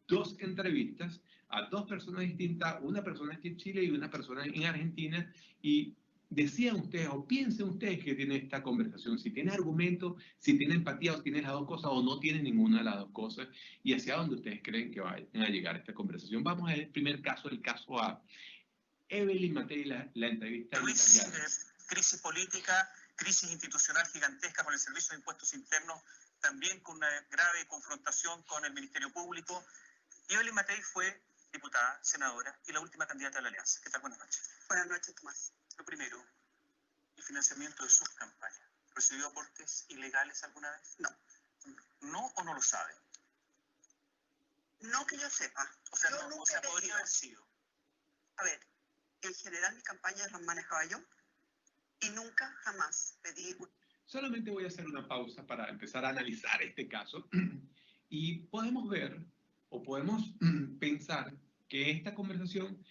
dos entrevistas a dos personas distintas, una persona aquí en Chile y una persona en Argentina, y decían ustedes o piensen ustedes que tiene esta conversación, si tiene argumento, si tiene empatía o tiene las dos cosas o no tiene ninguna de las dos cosas, y hacia dónde ustedes creen que vayan a llegar a esta conversación. Vamos a ver el primer caso, el caso A. Evelyn Matei, la entrevista en italiano. Crisis política, crisis institucional gigantesca con el Servicio de Impuestos Internos, también con una grave confrontación con el Ministerio Público. Y Evelyn Matei fue diputada, senadora y la última candidata de la Alianza. ¿Qué tal? Buenas noches. Buenas noches, Tomás. Lo primero, el financiamiento de sus campañas. ¿Recibió aportes ilegales alguna vez? No. ¿No o no lo sabe? No que yo sepa. O sea, yo no, o sea podría haber sido. A ver, en general mis campañas las manejaba yo y nunca, jamás pedí... Solamente voy a hacer una pausa para empezar a analizar este caso y podemos ver o podemos pensar que esta conversación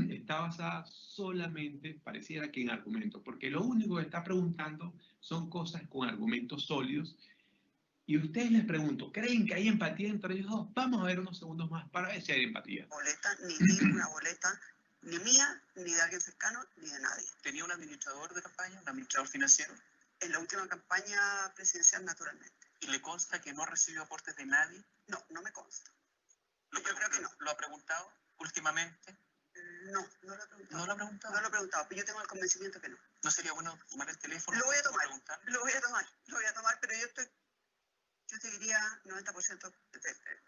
está basada solamente, pareciera que en argumentos, porque lo único que está preguntando son cosas con argumentos sólidos. Y ustedes les pregunto, ¿creen que hay empatía entre ellos dos? Vamos a ver unos segundos más para ver si hay empatía. Boleta, ni di una boleta, ni mía, ni de alguien cercano, ni de nadie. ¿Tenía un administrador de campaña, un administrador financiero? En la última campaña presidencial, naturalmente. ¿Y le consta que no recibió aportes de nadie? No, no me consta. Yo creo que no. ¿Lo ha preguntado últimamente? No, no lo he preguntado. ¿No lo ha preguntado? No lo he preguntado, pero yo tengo el convencimiento que no. ¿No sería bueno tomar el teléfono? Lo voy a tomar, preguntarle? lo voy a tomar, pero yo te diría 90%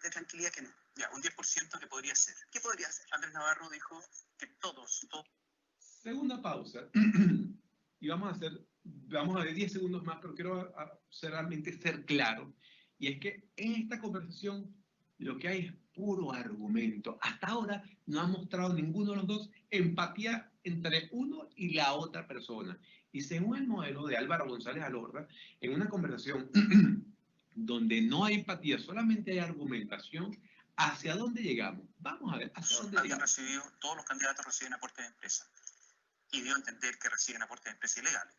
de tranquilidad que no. Ya, un 10% que podría ser. ¿Qué podría ser? Andrés Navarro dijo que todos. Segunda pausa. Y vamos a ver 10 segundos más, pero quiero realmente ser claro Y es que en esta conversación lo que hay es puro argumento. Hasta ahora no ha mostrado ninguno de los dos empatía entre uno y la otra persona. Y según el modelo de Álvaro González Alorda, en una conversación donde no hay empatía, solamente hay argumentación, ¿hacia dónde llegamos? Vamos a ver, ¿hacia dónde Habían llegamos? recibido, todos los candidatos reciben aportes de empresa. Y dio a entender que reciben aportes de empresa ilegales.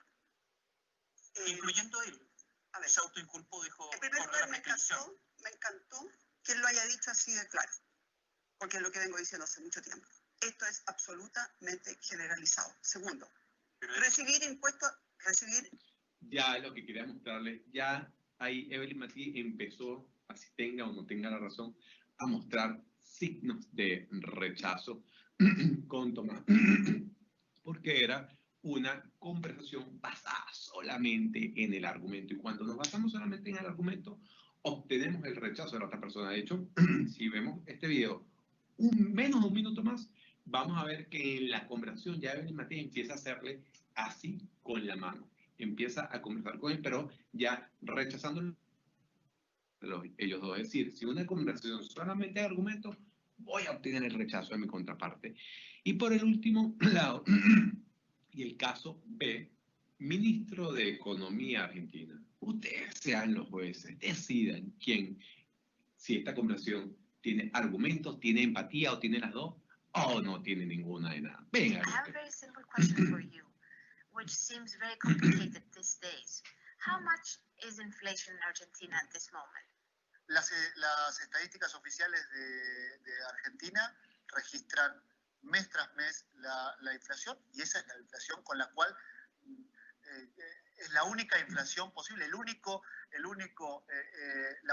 Incluyendo él. A ver, Se autoinculpó, dijo, en primer por lugar, la prescripción. me encantó que él lo haya dicho así de claro, porque es lo que vengo diciendo hace mucho tiempo. Esto es absolutamente generalizado. Segundo, Pero él- recibir impuestos, recibir... Ya lo que quería mostrarles, ya ahí Evelyn Matí empezó, así tenga o no tenga la razón, a mostrar signos de rechazo con Tomás, porque era una conversación basada solamente en el argumento. Y cuando nos basamos solamente en el argumento, obtenemos el rechazo de la otra persona. De hecho, si vemos este video menos de un minuto más, vamos a ver que en la conversación ya Evelyn Matí empieza a hacerle así con la mano. Empieza a conversar con él, pero ya rechazando ellos dos. Es decir, si una conversación solamente hay argumentos, voy a obtener el rechazo de mi contraparte. Y por el último lado, y el caso B, ministro de Economía Argentina. Ustedes sean los jueces, decidan quién, si esta conversación tiene argumentos, tiene empatía o tiene las dos, o no tiene ninguna de nada. Venga. I have a very simple question for you, which seems very complicated these days. How much is inflation in Argentina at this moment? Las estadísticas oficiales de Argentina registran mes tras mes la inflación, y esa es la inflación con la cual es la única inflación posible, la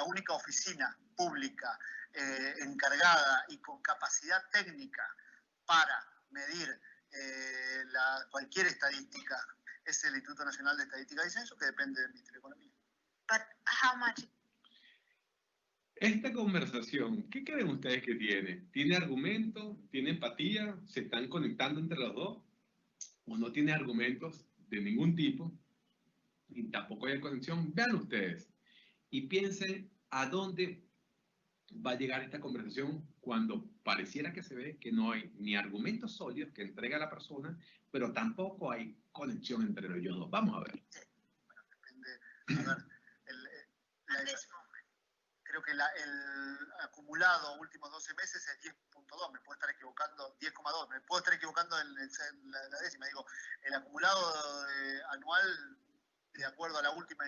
única oficina pública encargada y con capacidad técnica para medir cualquier estadística es el Instituto Nacional de Estadística y Censo, que depende del Ministerio de Economía. But how much? Esta conversación, ¿qué creen ustedes que tiene? ¿Tiene argumentos? ¿Tiene empatía? ¿Se están conectando entre los dos? ¿O no tiene argumentos de ningún tipo? Y tampoco hay conexión. Vean ustedes y piensen a dónde va a llegar esta conversación cuando pareciera que se ve que no hay ni argumentos sólidos que entrega la persona, pero tampoco hay conexión entre ellos dos. Vamos a ver. Depende, a ver, At this moment. creo que el acumulado últimos 12 meses es 10.2, me puedo estar equivocando, 10,2, me puedo estar equivocando en la décima. Digo, el acumulado anual, de acuerdo a la última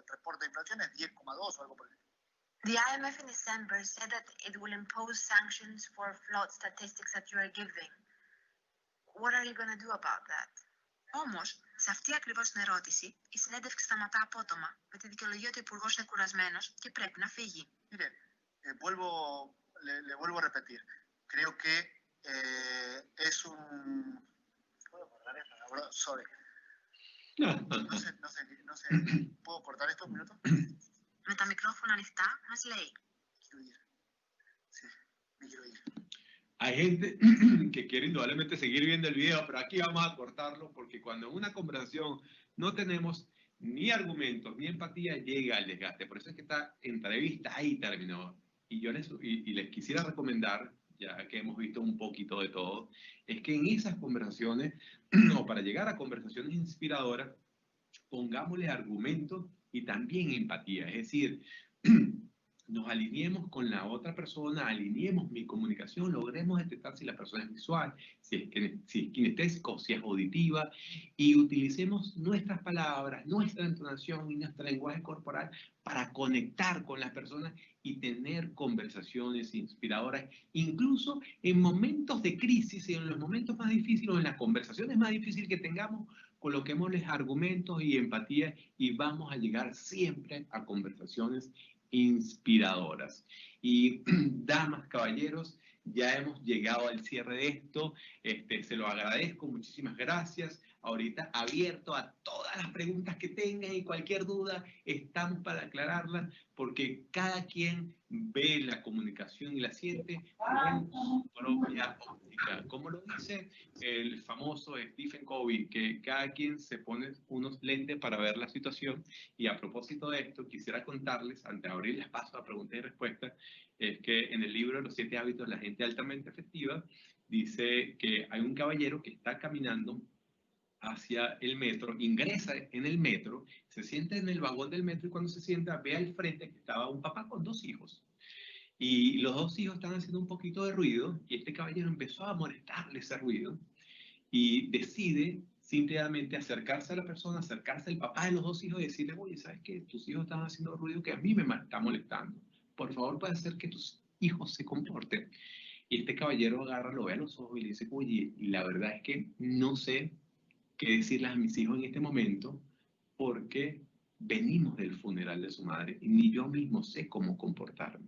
reporte de inflación, es 10,2 o algo por el estilo. The IMF in December said that it will impose sanctions for flawed statistics that you are giving. What are you going to do about that? Όμως, σε αυτή ακριβώς την ερώτηση, η συνέντευξη σταματά απότομα με τη δικαιολογία ότι ο Υπουργός είναι κουρασμένος και πρέπει να φύγει. Mire, le vuelvo a repetir. Creo que es un... ¿Puedo cortar esto? La verdad, sorry. No sé, ¿puedo cortar esto un minuto? Με τα μικρόφωνα ανοιχτά, μας λέει. Quiero ir. Sí, me quiero ir. Hay gente que quiere indudablemente seguir viendo el video, pero aquí vamos a cortarlo porque cuando en una conversación no tenemos ni argumentos ni empatía, llega el desgaste. Por eso es que esta entrevista ahí terminó. Y yo les quisiera recomendar, ya que hemos visto un poquito de todo, es que en esas conversaciones, o para llegar a conversaciones inspiradoras, pongámosle argumentos y también empatía. Es decir, nos alineemos con la otra persona, alineemos mi comunicación, logremos detectar si la persona es visual, si es kinestésica o si es auditiva, y utilicemos nuestras palabras, nuestra entonación y nuestro lenguaje corporal para conectar con las personas y tener conversaciones inspiradoras, incluso en momentos de crisis y en los momentos más difíciles o en las conversaciones más difíciles que tengamos, coloquémosles argumentos y empatía y vamos a llegar siempre a conversaciones inspiradoras. Y damas, caballeros, ya hemos llegado al cierre de esto. Se lo agradezco, muchísimas gracias. ahorita abierto a todas las preguntas que tengan y cualquier duda, estamos para aclararlas, porque cada quien ve la comunicación y la siente con su propia óptica. Como lo dice el famoso Stephen Covey, que cada quien se pone unos lentes para ver la situación. Y a propósito de esto, quisiera contarles, antes de abrirles paso a preguntas y respuestas, es que en el libro Los 7 hábitos de la gente altamente efectiva, dice que hay un caballero que está caminando hacia el metro, ingresa en el metro, se sienta en el vagón del metro y cuando se sienta ve al frente que estaba un papá con 2 hijos. Y los 2 hijos estaban haciendo un poquito de ruido y este caballero empezó a molestarle ese ruido y decide simplemente acercarse a la persona, acercarse al papá de los 2 hijos y decirle, oye, ¿sabes qué? Tus hijos están haciendo ruido que a mí me está molestando. Por favor, puede hacer que tus hijos se comporten. Y este caballero agarra, lo ve a los ojos y le dice, oye, la verdad es que no sé qué decirles a mis hijos en este momento porque venimos del funeral de su madre y ni yo mismo sé cómo comportarme.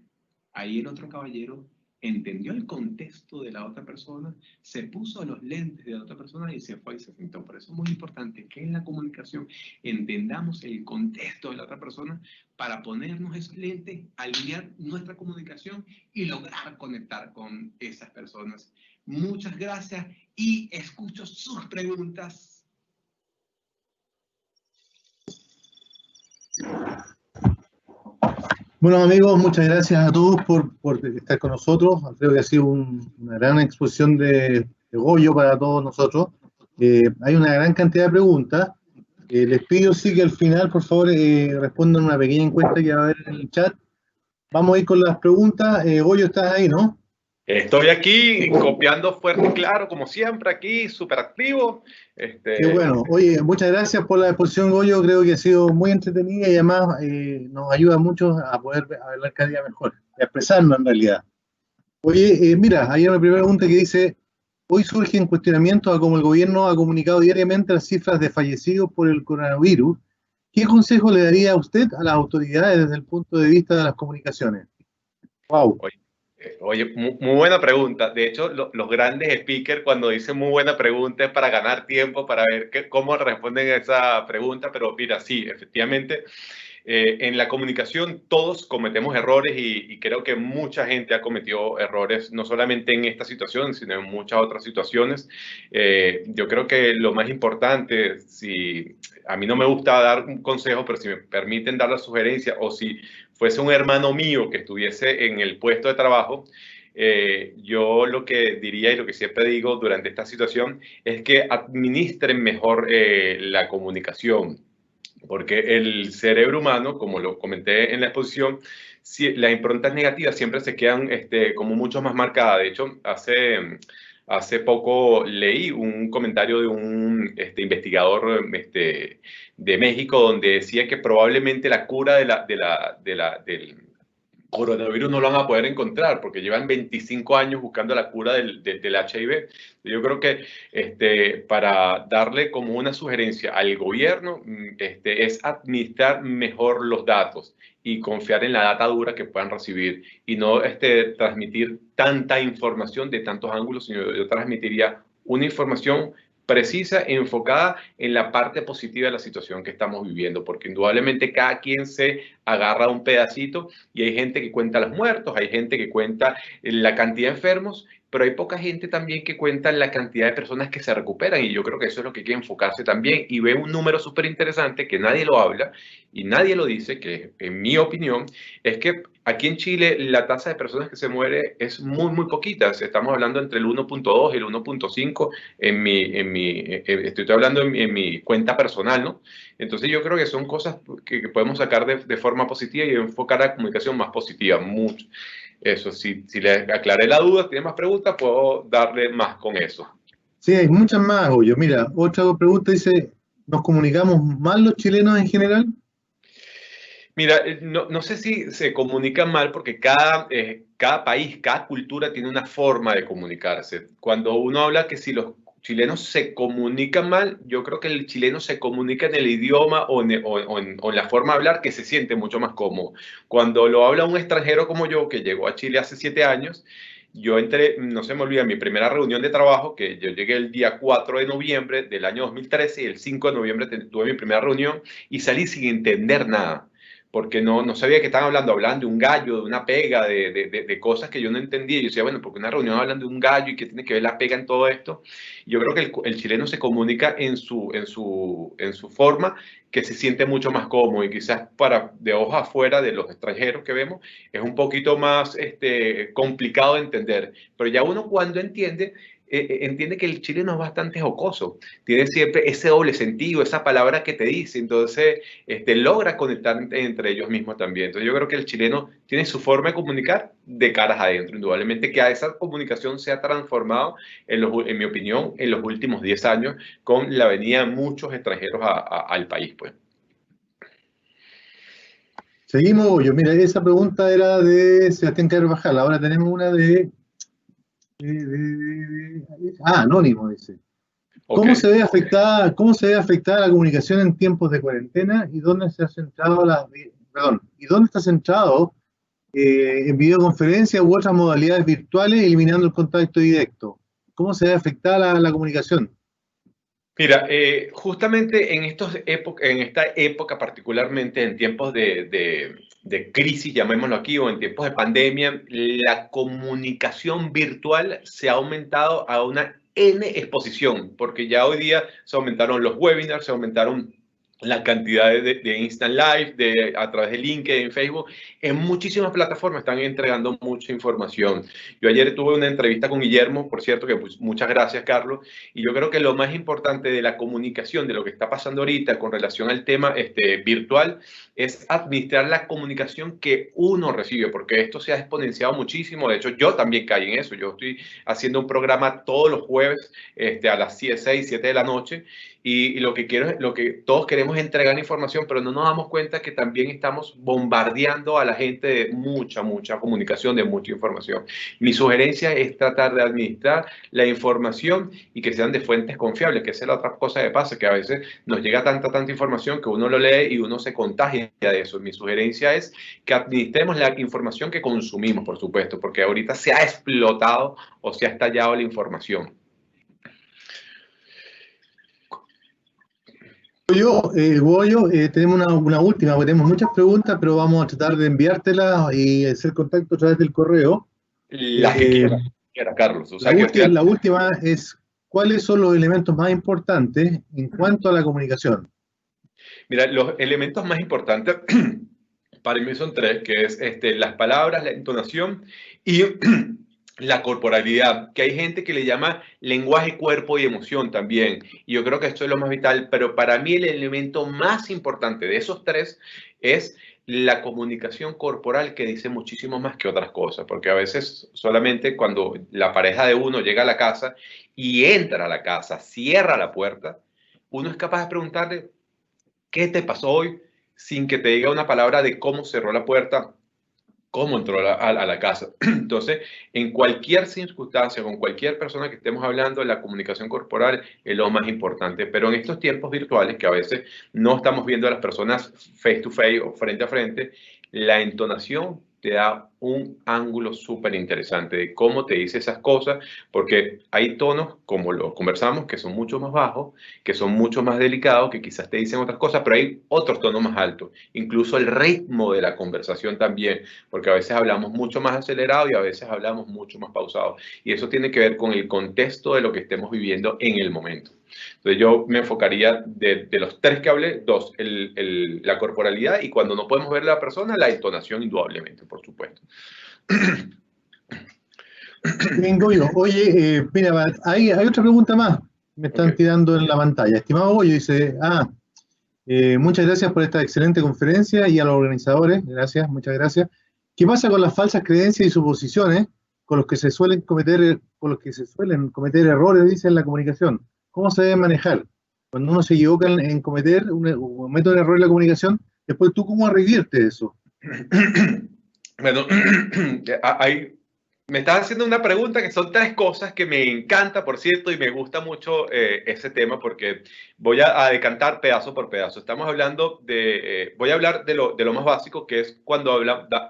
Ahí el otro caballero entendió el contexto de la otra persona, se puso los lentes de la otra persona y se fue y se sentó. Por eso es muy importante que en la comunicación entendamos el contexto de la otra persona para ponernos esos lentes, alinear nuestra comunicación y lograr conectar con esas personas. Muchas gracias y escucho sus preguntas. Bueno, amigos, muchas gracias a todos por estar con nosotros. Creo que ha sido una gran exposición de Goyo para todos nosotros. Hay una gran cantidad de preguntas. Les pido sí que al final, por favor, respondan una pequeña encuesta que va a haber en el chat. Vamos a ir con las preguntas. Goyo, estás ahí, ¿no? Estoy aquí copiando fuerte y claro, como siempre, aquí, súper activo. Qué bueno. Oye, muchas gracias por la exposición, Goyo. Creo que ha sido muy entretenida y además nos ayuda mucho a poder hablar cada día mejor, a expresarnos en realidad. Oye, mira, hay una primera pregunta que dice, hoy surgen cuestionamientos a cómo el gobierno ha comunicado diariamente las cifras de fallecidos por el coronavirus. ¿Qué consejo le daría a usted a las autoridades desde el punto de vista de las comunicaciones? Wow. Oye, muy buena pregunta. De hecho, los grandes speakers cuando dicen muy buena pregunta es para ganar tiempo, para ver cómo responden a esa pregunta. Pero mira, sí, efectivamente, en la comunicación todos cometemos errores y creo que mucha gente ha cometido errores, no solamente en esta situación, sino en muchas otras situaciones. Yo creo que lo más importante, si a mí no me gusta dar un consejo, pero si me permiten dar la sugerencia o si fuese un hermano mío que estuviese en el puesto de trabajo, yo lo que diría y lo que siempre digo durante esta situación es que administren mejor la comunicación. Porque el cerebro humano, como lo comenté en la exposición, las improntas negativas siempre se quedan como mucho más marcadas. De hecho, hace poco leí un comentario de un investigador de México donde decía que probablemente la cura del coronavirus no lo van a poder encontrar porque llevan 25 años buscando la cura del HIV. Yo creo que para darle como una sugerencia al gobierno es administrar mejor los datos y confiar en la data dura que puedan recibir y no transmitir tanta información de tantos ángulos, sino yo transmitiría una información precisa, enfocada en la parte positiva de la situación que estamos viviendo, porque indudablemente cada quien se agarra un pedacito y hay gente que cuenta los muertos, hay gente que cuenta la cantidad de enfermos, pero hay poca gente también que cuenta la cantidad de personas que se recuperan y yo creo que eso es lo que hay que enfocarse también y ve un número súper interesante que nadie lo habla y nadie lo dice, que en mi opinión es que aquí en Chile la tasa de personas que se muere es muy poquita, estamos hablando entre el 1.2 y el 1.5 estoy hablando en mi cuenta personal, ¿no? Entonces yo creo que son cosas que podemos sacar de forma positiva y enfocar la comunicación más positiva, mucho. Eso, si le aclaré la duda, tiene más preguntas, puedo darle más con eso. Sí, hay muchas más, Goyo. Mira, otra pregunta dice, ¿nos comunicamos mal los chilenos en general? Mira, no sé si se comunican mal porque cada país, cada cultura tiene una forma de comunicarse. Cuando uno habla que si los chilenos se comunican mal, yo creo que el chileno se comunica en el idioma o en la forma de hablar que se siente mucho más cómodo. Cuando lo habla un extranjero como yo, que llegó a Chile hace 7 años, yo entré, no se me olvida, mi primera reunión de trabajo, que yo llegué el día 4 de noviembre del año 2013 y el 5 de noviembre tuve mi primera reunión y salí sin entender nada, porque no sabía que estaban hablando de un gallo, de una pega, de cosas que yo no entendía. Y yo decía, bueno, porque una reunión hablan de un gallo y qué tiene que ver la pega en todo esto. Y yo creo que el chileno se comunica en su forma que se siente mucho más cómodo y quizás de ojos afuera de los extranjeros que vemos es un poquito más complicado de entender. Pero ya uno cuando entiende que el chileno es bastante jocoso, tiene siempre ese doble sentido, esa palabra que te dice, entonces logra conectar entre ellos mismos también. Entonces yo creo que el chileno tiene su forma de comunicar de caras adentro, indudablemente que a esa comunicación se ha transformado, en mi opinión, en los últimos 10 años con la venida de muchos extranjeros al país, pues. Seguimos, yo. Mira, esa pregunta era de Sebastián Carvajal. Ahora tenemos una anónimo, dice. ¿Cómo Okay. se ve afectada la comunicación en tiempos de cuarentena y dónde se ha centrado y dónde está centrado en videoconferencias u otras modalidades virtuales, eliminando el contacto directo? ¿Cómo se ve afectada la comunicación? Mira, justamente en esta época, particularmente en tiempos de crisis, llamémoslo aquí, o en tiempos de pandemia, la comunicación virtual se ha aumentado a una exposición, porque ya hoy día se aumentaron los webinars, se aumentaron la cantidad de Instant Live, a través de LinkedIn, Facebook, en muchísimas plataformas están entregando mucha información. Yo ayer tuve una entrevista con Guillermo, por cierto, que pues, muchas gracias, Carlos, y yo creo que lo más importante de la comunicación, de lo que está pasando ahorita con relación al tema virtual, es administrar la comunicación que uno recibe, porque esto se ha exponenciado muchísimo. De hecho, yo también caí en eso. Yo estoy haciendo un programa todos los jueves a las 6, 7 de la noche, y lo que todos queremos es entregar información, pero no nos damos cuenta que también estamos bombardeando a la gente de mucha comunicación, de mucha información. Mi sugerencia es tratar de administrar la información y que sean de fuentes confiables, que esa es la otra cosa que pasa, que a veces nos llega tanta información que uno lo lee y uno se contagia de eso. Mi sugerencia es que administremos la información que consumimos, por supuesto, porque ahorita se ha explotado o se ha estallado la Goyo, tenemos una última, porque tenemos muchas preguntas, pero vamos a tratar de enviártelas y hacer contacto a través del correo. Las que quiera, Carlos. O sea, la última es, ¿cuáles son los elementos más importantes en cuanto a la comunicación? Mira, los elementos más importantes para mí son 3, que es las palabras, la entonación y la corporalidad, que hay gente que le llama lenguaje, cuerpo y emoción también. Y yo creo que esto es lo más vital, pero para mí el elemento más importante de esos 3 es la comunicación corporal, que dice muchísimo más que otras cosas, porque a veces solamente cuando la pareja de uno llega a la casa y entra a la casa, cierra la puerta, uno es capaz de preguntarle, ¿qué te pasó hoy? Sin que te diga una palabra de cómo cerró la puerta, cómo entró a la casa. Entonces, en cualquier circunstancia, con cualquier persona que estemos hablando, la comunicación corporal es lo más importante. Pero en estos tiempos virtuales, que a veces no estamos viendo a las personas face to face o frente a frente, la entonación te da un ángulo súper interesante de cómo te dice esas cosas, porque hay tonos, como lo conversamos, que son mucho más bajos, que son mucho más delicados, que quizás te dicen otras cosas, pero hay otros tonos más altos. Incluso el ritmo de la conversación también, porque a veces hablamos mucho más acelerado y a veces hablamos mucho más pausado. Y eso tiene que ver con el contexto de lo que estemos viviendo en el momento. Entonces yo me enfocaría de los 3 que hablé, 2, la corporalidad, y cuando no podemos ver a la persona, la entonación indudablemente, por supuesto. Bien, Goyo. Oye, mira, hay otra pregunta más. Me están tirando en la pantalla. Estimado Goyo, dice, muchas gracias por esta excelente conferencia y a los organizadores, gracias, muchas gracias. ¿Qué pasa con las falsas creencias y suposiciones con los que se suelen cometer errores, dice, en la comunicación? ¿Cómo se debe manejar? Cuando uno se equivoca en cometer un método de error en la comunicación, después tú, ¿cómo reviertes eso? Bueno, hay Me estás haciendo una pregunta que son 3 cosas que me encanta, por cierto, y me gusta mucho ese tema porque voy a decantar pedazo por pedazo. Estamos hablando voy a hablar de lo más básico, que es cuando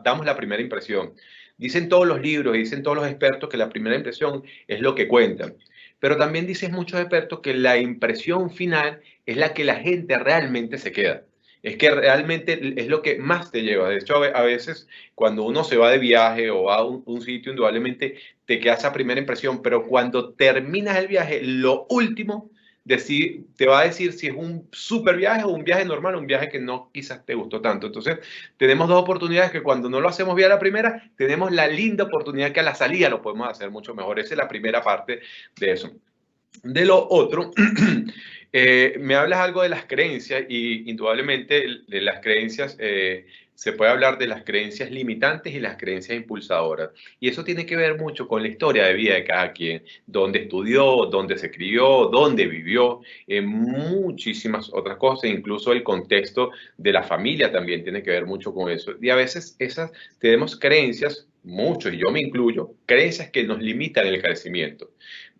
damos la primera impresión. Dicen todos los libros y dicen todos los expertos que la primera impresión es lo que cuenta. Pero también dicen muchos expertos que la impresión final es la que la gente realmente se queda. Es que realmente es lo que más te lleva. De hecho, a veces cuando uno se va de viaje o va a un sitio, indudablemente te queda esa primera impresión, pero cuando terminas el viaje, lo último te va a decir si es un súper viaje o un viaje normal o un viaje que no quizás te gustó tanto. Entonces, tenemos 2 oportunidades que cuando no lo hacemos bien a la primera, tenemos la linda oportunidad que a la salida lo podemos hacer mucho mejor. Esa es la primera parte de eso. De lo otro, me hablas algo de las creencias y indudablemente de las creencias, se puede hablar de las creencias limitantes y las creencias impulsadoras. Y eso tiene que ver mucho con la historia de vida de cada quien, dónde estudió, dónde se crió, dónde vivió, muchísimas otras cosas, incluso el contexto de la familia también tiene que ver mucho con eso. Y a veces tenemos creencias, muchos, y yo me incluyo, creencias que nos limitan el crecimiento.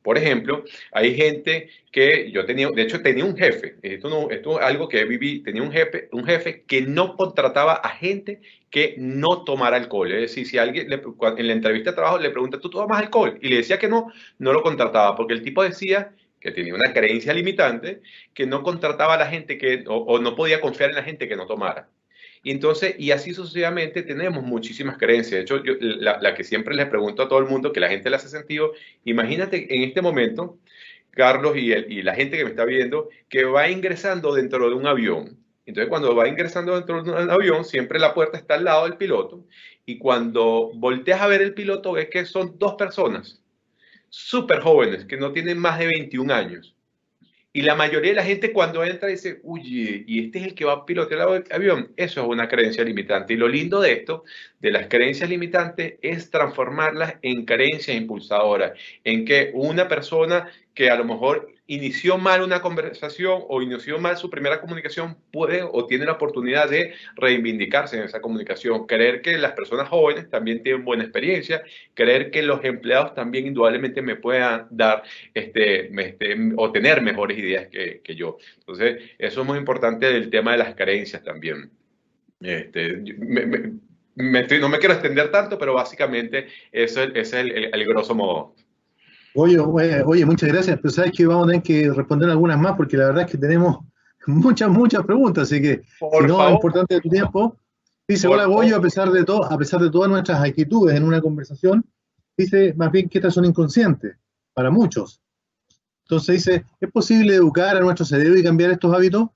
Por ejemplo, hay gente que de hecho tenía un jefe, esto es algo que viví, tenía un jefe que no contrataba a gente que no tomara alcohol. Es decir, si alguien en la entrevista de trabajo le pregunta, ¿tú tomas alcohol? Y le decía que no lo contrataba, porque el tipo decía que tenía una creencia limitante, que no contrataba a la gente o no podía confiar en la gente que no tomara. Y entonces, y así sucesivamente, tenemos muchísimas creencias. De hecho, la que siempre les pregunto a todo el mundo, que la gente le hace sentido, imagínate en este momento, Carlos y la gente que me está viendo, que va ingresando dentro de un avión. Entonces, cuando va ingresando dentro de un avión, siempre la puerta está al lado del piloto. Y cuando volteas a ver el piloto, ves que son 2 personas súper jóvenes, que no tienen más de 21 años. Y la mayoría de la gente cuando entra dice, oye, ¿y este es el que va a pilotear el avión? Eso es una creencia limitante. Y lo lindo de esto, de las creencias limitantes, es transformarlas en creencias impulsadoras. En que una persona que a lo mejor inició mal una conversación o inició mal su primera comunicación puede o tiene la oportunidad de reivindicarse en esa comunicación. Creer que las personas jóvenes también tienen buena experiencia. Creer que los empleados también indudablemente me puedan dar o tener mejores ideas que yo. Entonces, eso es muy importante del tema de las creencias también. No me quiero extender tanto, pero básicamente ese es el grosso modo. Oye, muchas gracias, pero sabes que vamos a tener que responder algunas más porque la verdad es que tenemos muchas preguntas, así que Por si no favor. es importante de tu tiempo. Dice, hola Goyo, a pesar de todas nuestras actitudes en una conversación, dice más bien que estas son inconscientes para muchos. Entonces dice, ¿es posible educar a nuestro cerebro y cambiar estos hábitos?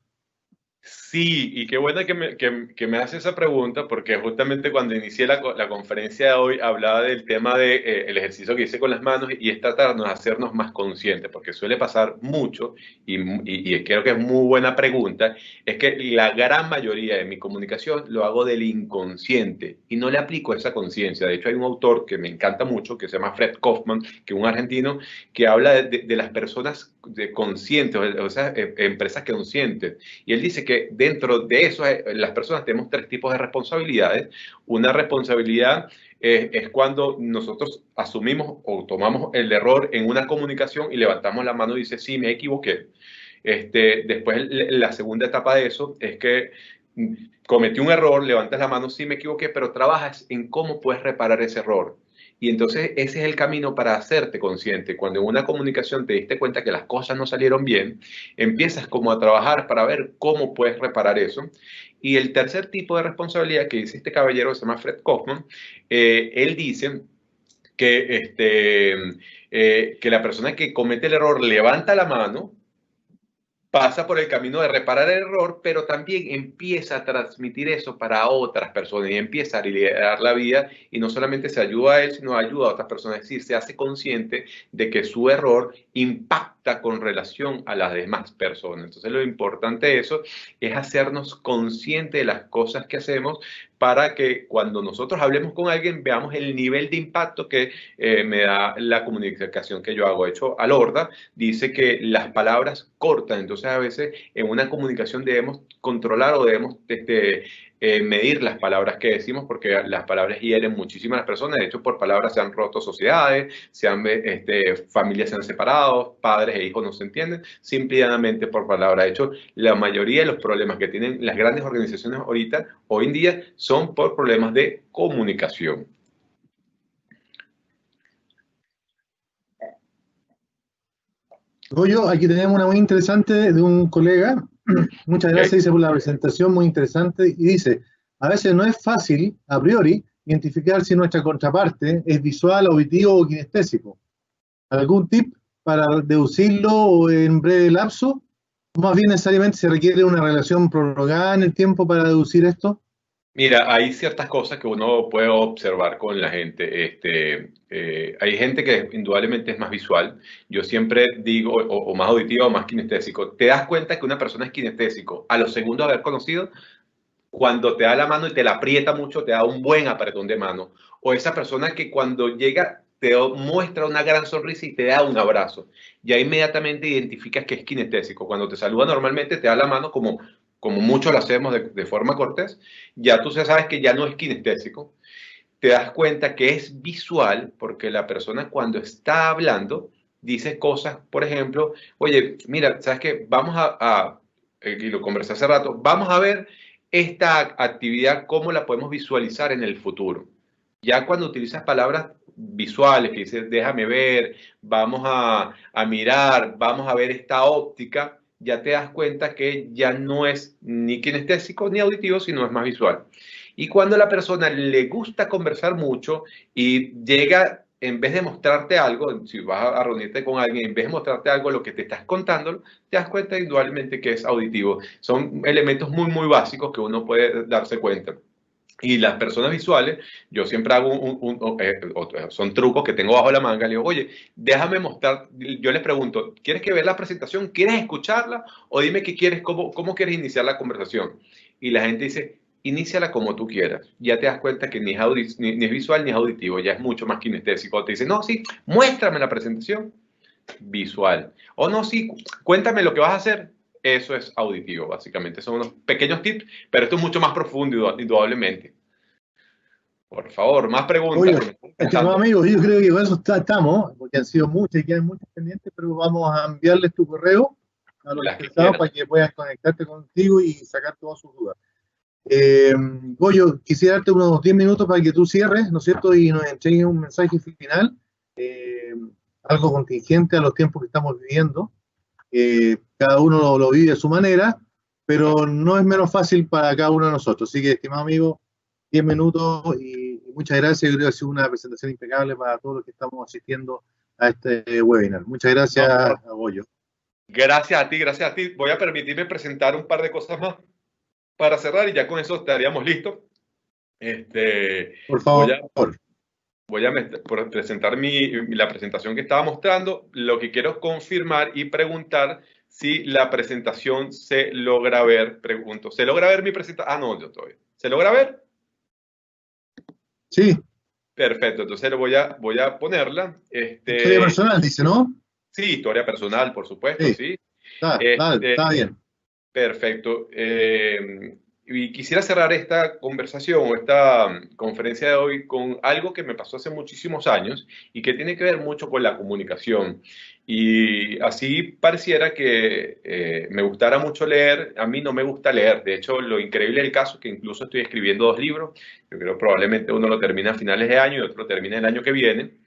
Sí, y qué bueno que me hace esa pregunta, porque justamente cuando inicié la conferencia de hoy hablaba del tema del ejercicio que hice con las manos y es tratarnos de hacernos más conscientes, porque suele pasar mucho, y creo que es muy buena pregunta, es que la gran mayoría de mi comunicación lo hago del inconsciente y no le aplico esa conciencia. De hecho, hay un autor que me encanta mucho, que se llama Fred Kaufman, que es un argentino, que habla de las personas conscientes, o sea, empresas conscientes, y él dice que dentro de eso, las personas tenemos 3 tipos de responsabilidades. Una responsabilidad es cuando nosotros asumimos o tomamos el error en una comunicación y levantamos la mano y dice, sí, me equivoqué. Después, la segunda etapa de eso es que cometí un error, levantas la mano, sí, me equivoqué, pero trabajas en cómo puedes reparar ese error. Y entonces ese es el camino para hacerte consciente. Cuando en una comunicación te diste cuenta que las cosas no salieron bien, empiezas como a trabajar para ver cómo puedes reparar eso. Y el tercer tipo de responsabilidad que dice este caballero, que se llama Fred Kaufman, él dice que la persona que comete el error levanta la mano, pasa por el camino de reparar el error, pero también empieza a transmitir eso para otras personas y empieza a liderar la vida y no solamente se ayuda a él, sino ayuda a otras personas. Es decir, se hace consciente de que su error impacta con relación a las demás personas. Entonces, lo importante de eso es hacernos conscientes de las cosas que hacemos para que cuando nosotros hablemos con alguien veamos el nivel de impacto que me da la comunicación que yo hago. De hecho, Alorda dice que las palabras cortan, entonces a veces en una comunicación debemos controlar o debemos medir las palabras que decimos, porque las palabras hieren muchísimas a las personas. De hecho, por palabras se han roto sociedades, familias se han separado, padres e hijos no se entienden, simplemente por palabras. De hecho, la mayoría de los problemas que tienen las grandes organizaciones hoy en día, son por problemas de comunicación. Goyo, aquí tenemos una muy interesante de un colega. Muchas gracias, dice, por la presentación, muy interesante. Y dice, a veces no es fácil, a priori, identificar si nuestra contraparte es visual, auditivo o kinestésico. ¿Algún tip para deducirlo en breve lapso? ¿O más bien necesariamente se requiere una relación prolongada en el tiempo para deducir esto? Mira, hay ciertas cosas que uno puede observar con la gente. Hay gente que indudablemente es más visual. Yo siempre digo, o más auditivo o más kinestésico. Te das cuenta que una persona es kinestésico a los segundos de haber conocido, cuando te da la mano y te la aprieta mucho, te da un buen apretón de mano. O esa persona que cuando llega te muestra una gran sonrisa y te da un abrazo. Ya inmediatamente identificas que es kinestésico. Cuando te saluda normalmente, te da la mano como muchos lo hacemos de forma cortés, ya tú sabes que ya no es kinestésico. Te das cuenta que es visual, porque la persona cuando está hablando dice cosas, por ejemplo, oye, mira, ¿sabes qué? Vamos y lo conversé hace rato, vamos a ver esta actividad, cómo la podemos visualizar en el futuro. Ya cuando utilizas palabras visuales, que dices, déjame ver, vamos a mirar, vamos a ver esta óptica, ya te das cuenta que ya no es ni kinestésico ni auditivo, sino es más visual. Y cuando a la persona le gusta conversar mucho y llega, en vez de mostrarte algo, si vas a reunirte con alguien, en vez de mostrarte algo, lo que te estás contando, te das cuenta indudablemente que es auditivo. Son elementos muy, muy básicos que uno puede darse cuenta. Y las personas visuales, yo siempre hago son trucos que tengo bajo la manga. Le digo, oye, déjame mostrar. Yo les pregunto, ¿quieres que vea la presentación? ¿Quieres escucharla? O dime qué quieres, cómo quieres iniciar la conversación. Y la gente dice, iníciala como tú quieras. Ya te das cuenta que ni es visual ni es auditivo, ya es mucho más kinestésico. Te dice, no, sí, muéstrame la presentación. Visual. O no, sí, cuéntame lo que vas a hacer. Eso es auditivo, básicamente. Son unos pequeños tips, pero esto es mucho más profundo, indudablemente. Por favor, más preguntas. Oye, estimados amigos, yo creo que con eso estamos, porque han sido muchas y quedan muchas pendientes, pero vamos a enviarles tu correo a los interesados para que puedan conectarte contigo y sacar todas sus dudas. Goyo, quisiera darte unos 10 minutos para que tú cierres, ¿no es cierto? Y nos entregues un mensaje final, algo contingente a los tiempos que estamos viviendo. Cada uno lo vive a su manera, pero no es menos fácil para cada uno de nosotros. Así que, estimado amigo, 10 minutos y muchas gracias. Yo creo que ha sido una presentación impecable para todos los que estamos asistiendo a este webinar. Muchas gracias, a Goyo. Gracias a ti, gracias a ti. Voy a permitirme presentar un par de cosas más para cerrar y ya con eso estaríamos listos. Por favor. Voy a presentar la presentación que estaba mostrando. Lo que quiero es confirmar y preguntar si la presentación se logra ver. Pregunto, ¿se logra ver mi presentación? Ah, no, yo todavía. ¿Se logra ver? Sí. Perfecto, entonces voy a ponerla. Historia personal, dice, ¿no? Sí, historia personal, por supuesto, sí. Está bien. Perfecto. Y quisiera cerrar esta conversación o esta conferencia de hoy con algo que me pasó hace muchísimos años y que tiene que ver mucho con la comunicación. Y así pareciera que me gustara mucho leer. A mí no me gusta leer. De hecho, lo increíble del caso es que incluso estoy escribiendo 2 libros. Yo creo que probablemente uno lo termina a finales de año y otro lo termina el año que viene.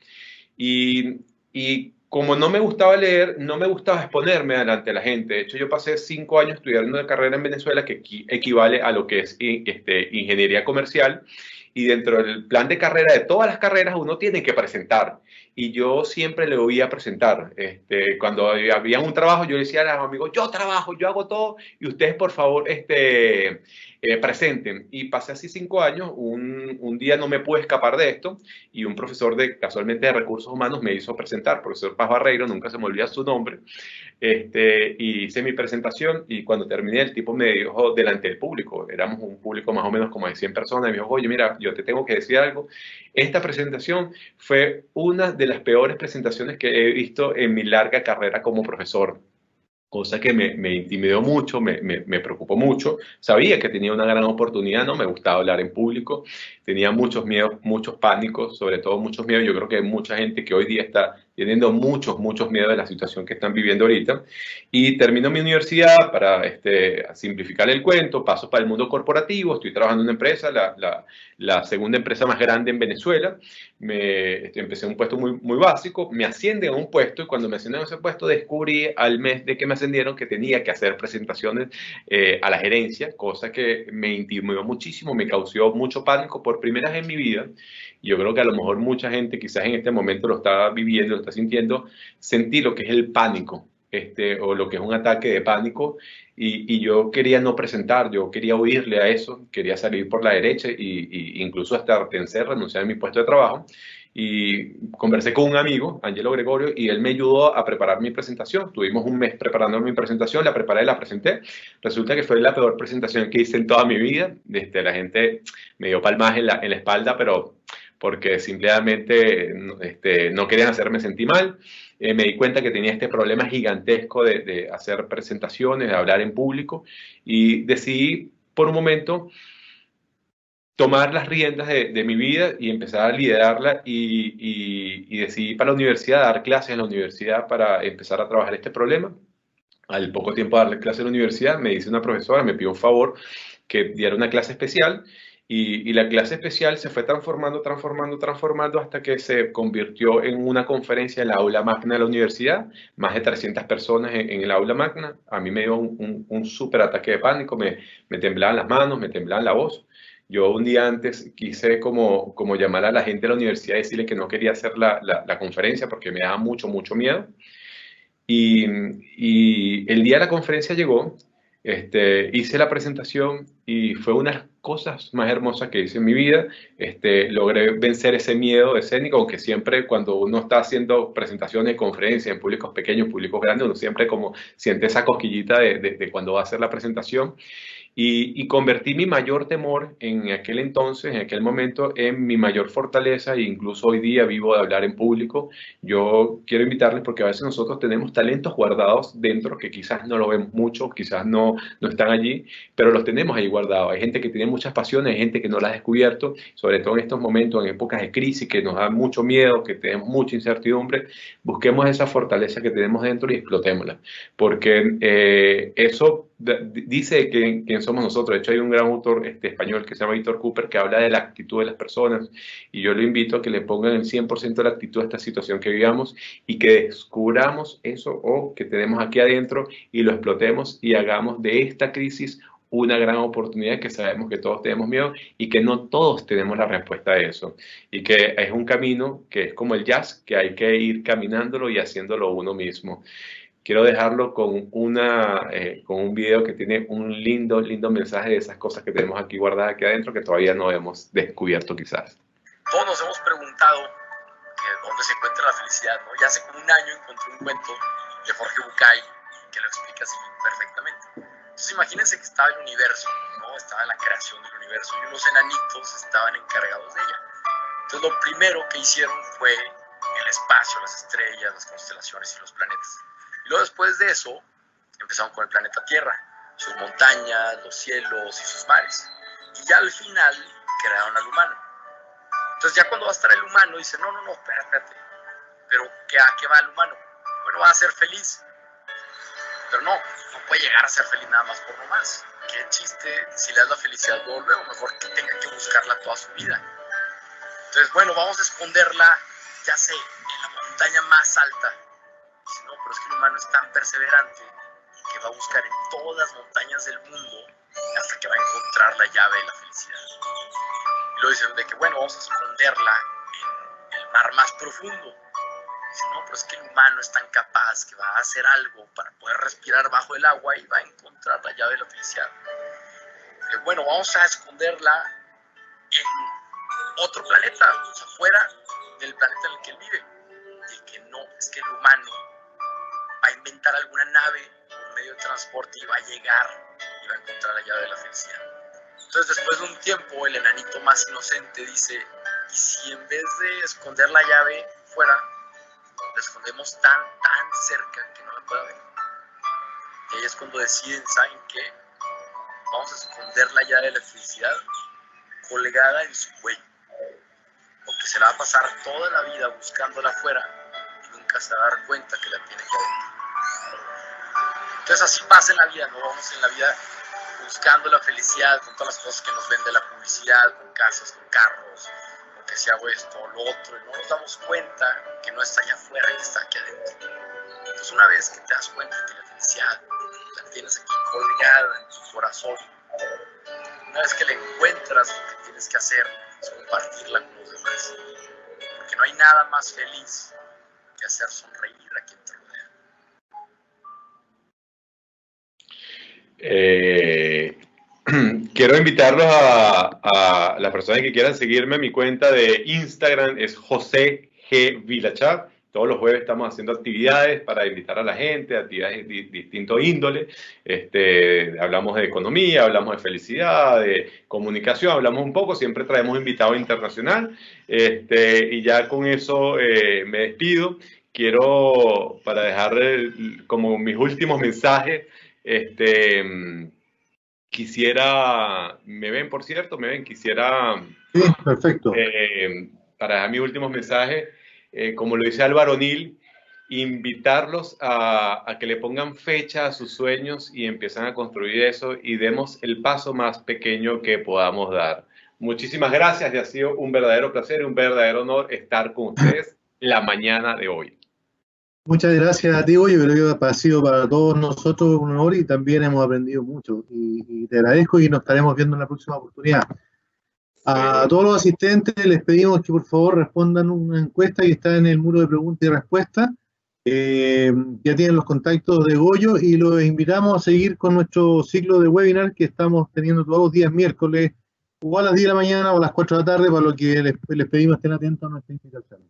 Y como no me gustaba leer, no me gustaba exponerme delante de la gente. De hecho, yo pasé 5 años estudiando una carrera en Venezuela que equivale a lo que es ingeniería comercial. Y dentro del plan de carrera, de todas las carreras, uno tiene que presentar. Y yo siempre le voy a presentar. Cuando había un trabajo, yo decía a los amigos, yo trabajo, yo hago todo, y ustedes, por favor, presenten. Y pasé así 5 años, un día no me pude escapar de esto, y un profesor casualmente de recursos humanos me hizo presentar, profesor Paz Barreiro, nunca se me olvida su nombre, y hice mi presentación, y cuando terminé el tipo me dijo delante del público, éramos un público más o menos como de 100 personas, y me dijo, oye, mira, yo te tengo que decir algo, esta presentación fue una de las peores presentaciones que he visto en mi larga carrera como profesor. cosa que me intimidó mucho, me preocupó mucho. Sabía que tenía una gran oportunidad, no me gustaba hablar en público, tenía muchos miedos, muchos pánicos, sobre todo muchos miedos. Yo creo que hay mucha gente que hoy día está teniendo muchos miedos de la situación que están viviendo ahorita. Y termino mi universidad para simplificar el cuento, paso para el mundo corporativo, estoy trabajando en una empresa, la segunda empresa más grande en Venezuela. Empecé en un puesto muy básico, me ascienden a un puesto y cuando me ascienden a ese puesto descubrí al mes de que me ascendieron que tenía que hacer presentaciones a la gerencia, cosa que me intimidó muchísimo, me causó mucho pánico por primera vez en mi vida. Y yo creo que a lo mejor mucha gente quizás en este momento lo está viviendo, lo está sintiendo, sentí lo que es el pánico. O lo que es un ataque de pánico, y yo quería no presentar, yo quería huirle a eso, quería salir por la derecha y incluso hasta pensar renunciar a mi puesto de trabajo. Y conversé con un amigo, Angelo Gregorio, y él me ayudó a preparar mi presentación. Tuvimos un mes preparando mi presentación, la preparé, la presenté. Resulta que fue la peor presentación que hice en toda mi vida. La gente me dio palmas en la espalda, pero porque simplemente no querían hacerme sentir mal. Me di cuenta que tenía este problema gigantesco de hacer presentaciones, de hablar en público, y decidí por un momento tomar las riendas de mi vida y empezar a liderarla, y decidí para la universidad, dar clases en la universidad para empezar a trabajar este problema. Al poco tiempo de darle clase en la universidad, me dice una profesora, me pidió un favor, que diera una clase especial, y la clase especial se fue transformando hasta que se convirtió en una conferencia en la aula magna de la universidad, más de 300 personas en el aula magna. A mí me dio un súper ataque de pánico, me temblaban las manos, me temblaba la voz. Yo un día antes quise como llamar a la gente de la universidad y decirle que no quería hacer la conferencia porque me daba mucho miedo. Y el día de la conferencia llegó, hice la presentación y fue una de las cosas más hermosas que hice en mi vida. Logré vencer ese miedo escénico, aunque siempre cuando uno está haciendo presentaciones, conferencias en públicos pequeños, públicos grandes, uno siempre como siente esa cosquillita de cuando va a hacer la presentación. Y convertí mi mayor temor en aquel entonces, en aquel momento, en mi mayor fortaleza, e incluso hoy día vivo de hablar en público. Yo quiero invitarles porque a veces nosotros tenemos talentos guardados dentro que quizás no lo vemos mucho, quizás no están allí, pero los tenemos ahí guardados. Hay gente que tiene muchas pasiones, hay gente que no las ha descubierto, sobre todo en estos momentos, en épocas de crisis que nos da mucho miedo, que tenemos mucha incertidumbre. Busquemos esa fortaleza que tenemos dentro y explotémosla, porque eso dice quién somos nosotros. De hecho, hay un gran autor español que se llama Víctor Cooper que habla de la actitud de las personas, y yo le invito a que le pongan el 100% de la actitud a esta situación que vivamos y que descubramos eso o que tenemos aquí adentro y lo explotemos y hagamos de esta crisis una gran oportunidad, que sabemos que todos tenemos miedo y que no todos tenemos la respuesta a eso, y que es un camino que es como el jazz, que hay que ir caminándolo y haciéndolo uno mismo. Quiero dejarlo con un video que tiene un lindo mensaje de esas cosas que tenemos aquí guardadas aquí adentro que todavía no hemos descubierto quizás. Todos nos hemos preguntado que dónde se encuentra la felicidad, ¿no? Ya hace como un año encontré un cuento de Jorge Bucay que lo explica así perfectamente. Entonces imagínense que estaba el universo, ¿no? Estaba la creación del universo y unos enanitos estaban encargados de ella. Entonces lo primero que hicieron fue el espacio, las estrellas, las constelaciones y los planetas. Y luego después de eso, empezaron con el planeta Tierra, sus montañas, los cielos y sus mares. Y ya al final crearon al humano. Entonces ya cuando va a estar el humano, dice, no, espérate. ¿Pero a qué va el humano? Bueno, va a ser feliz. Pero no puede llegar a ser feliz nada más por nomás. ¿Qué chiste si le das la felicidad luego? Mejor que tenga que buscarla toda su vida. Entonces, bueno, vamos a esconderla, ya sé, en la montaña más alta. Dice, no, pero es que el humano es tan perseverante que va a buscar en todas las montañas del mundo hasta que va a encontrar la llave de la felicidad. Y luego dicen de que, bueno, vamos a esconderla en el mar más profundo. Dice, no, pero es que el humano es tan capaz que va a hacer algo para poder respirar bajo el agua y va a encontrar la llave de la felicidad. Y bueno, vamos a esconderla en otro planeta, o sea, fuera del planeta en el que él vive. Y que no, es que el humano va a inventar alguna nave, un medio de transporte, y va a llegar y va a encontrar la llave de la felicidad. Entonces, después de un tiempo, el enanito más inocente dice, ¿y si en vez de esconder la llave fuera, la escondemos tan cerca que no la pueda ver? Y ahí es cuando deciden, ¿saben qué? Vamos a esconder la llave de la felicidad colgada en su cuello. Porque se la va a pasar toda la vida buscándola afuera y nunca se va a dar cuenta que la tiene que adentro. Entonces así pasa en la vida, no vamos en la vida buscando la felicidad con todas las cosas que nos vende la publicidad, con casas, con carros, o que si hago esto o lo otro, y no nos damos cuenta que no está allá afuera y está aquí adentro. Entonces una vez que te das cuenta que la felicidad la tienes aquí colgada en tu corazón, una vez que la encuentras, lo que tienes que hacer es compartirla con los demás. Porque no hay nada más feliz que hacer sonreír a quien te rodea. Quiero invitarlos a las personas que quieran seguirme en mi cuenta de Instagram, es José G. Vilachar. Todos los jueves estamos haciendo actividades para invitar a la gente, actividades de distinto índole. Hablamos de economía, hablamos de felicidad, de comunicación, hablamos un poco, siempre traemos invitado internacional. Y ya con eso me despido. Quiero, para dejar como mis últimos mensajes, quisiera, ¿me ven, por cierto? ¿Me ven? Quisiera, Sí, perfecto. para dejar mis últimos mensajes, como lo dice Álvaro O'Neill, invitarlos a que le pongan fecha a sus sueños y empiezan a construir eso y demos el paso más pequeño que podamos dar. Muchísimas gracias y ha sido un verdadero placer y un verdadero honor estar con ustedes la mañana de hoy. Muchas gracias a ti, yo creo que ha sido para todos nosotros un honor y también hemos aprendido mucho y te agradezco y nos estaremos viendo en la próxima oportunidad. A todos los asistentes les pedimos que por favor respondan una encuesta que está en el muro de preguntas y respuestas. Ya tienen los contactos de Goyo y los invitamos a seguir con nuestro ciclo de webinar que estamos teniendo todos los días miércoles o a las 10 de la mañana o a las 4 de la tarde, para lo que les pedimos estén atentos a nuestra invitación.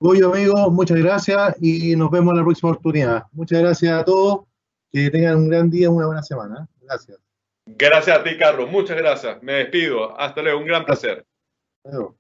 Goyo, amigos, muchas gracias y nos vemos en la próxima oportunidad. Muchas gracias a todos, que tengan un gran día, una buena semana. Gracias. Gracias a ti, Carlos, muchas gracias. Me despido. Hasta luego, un gran placer. Adiós.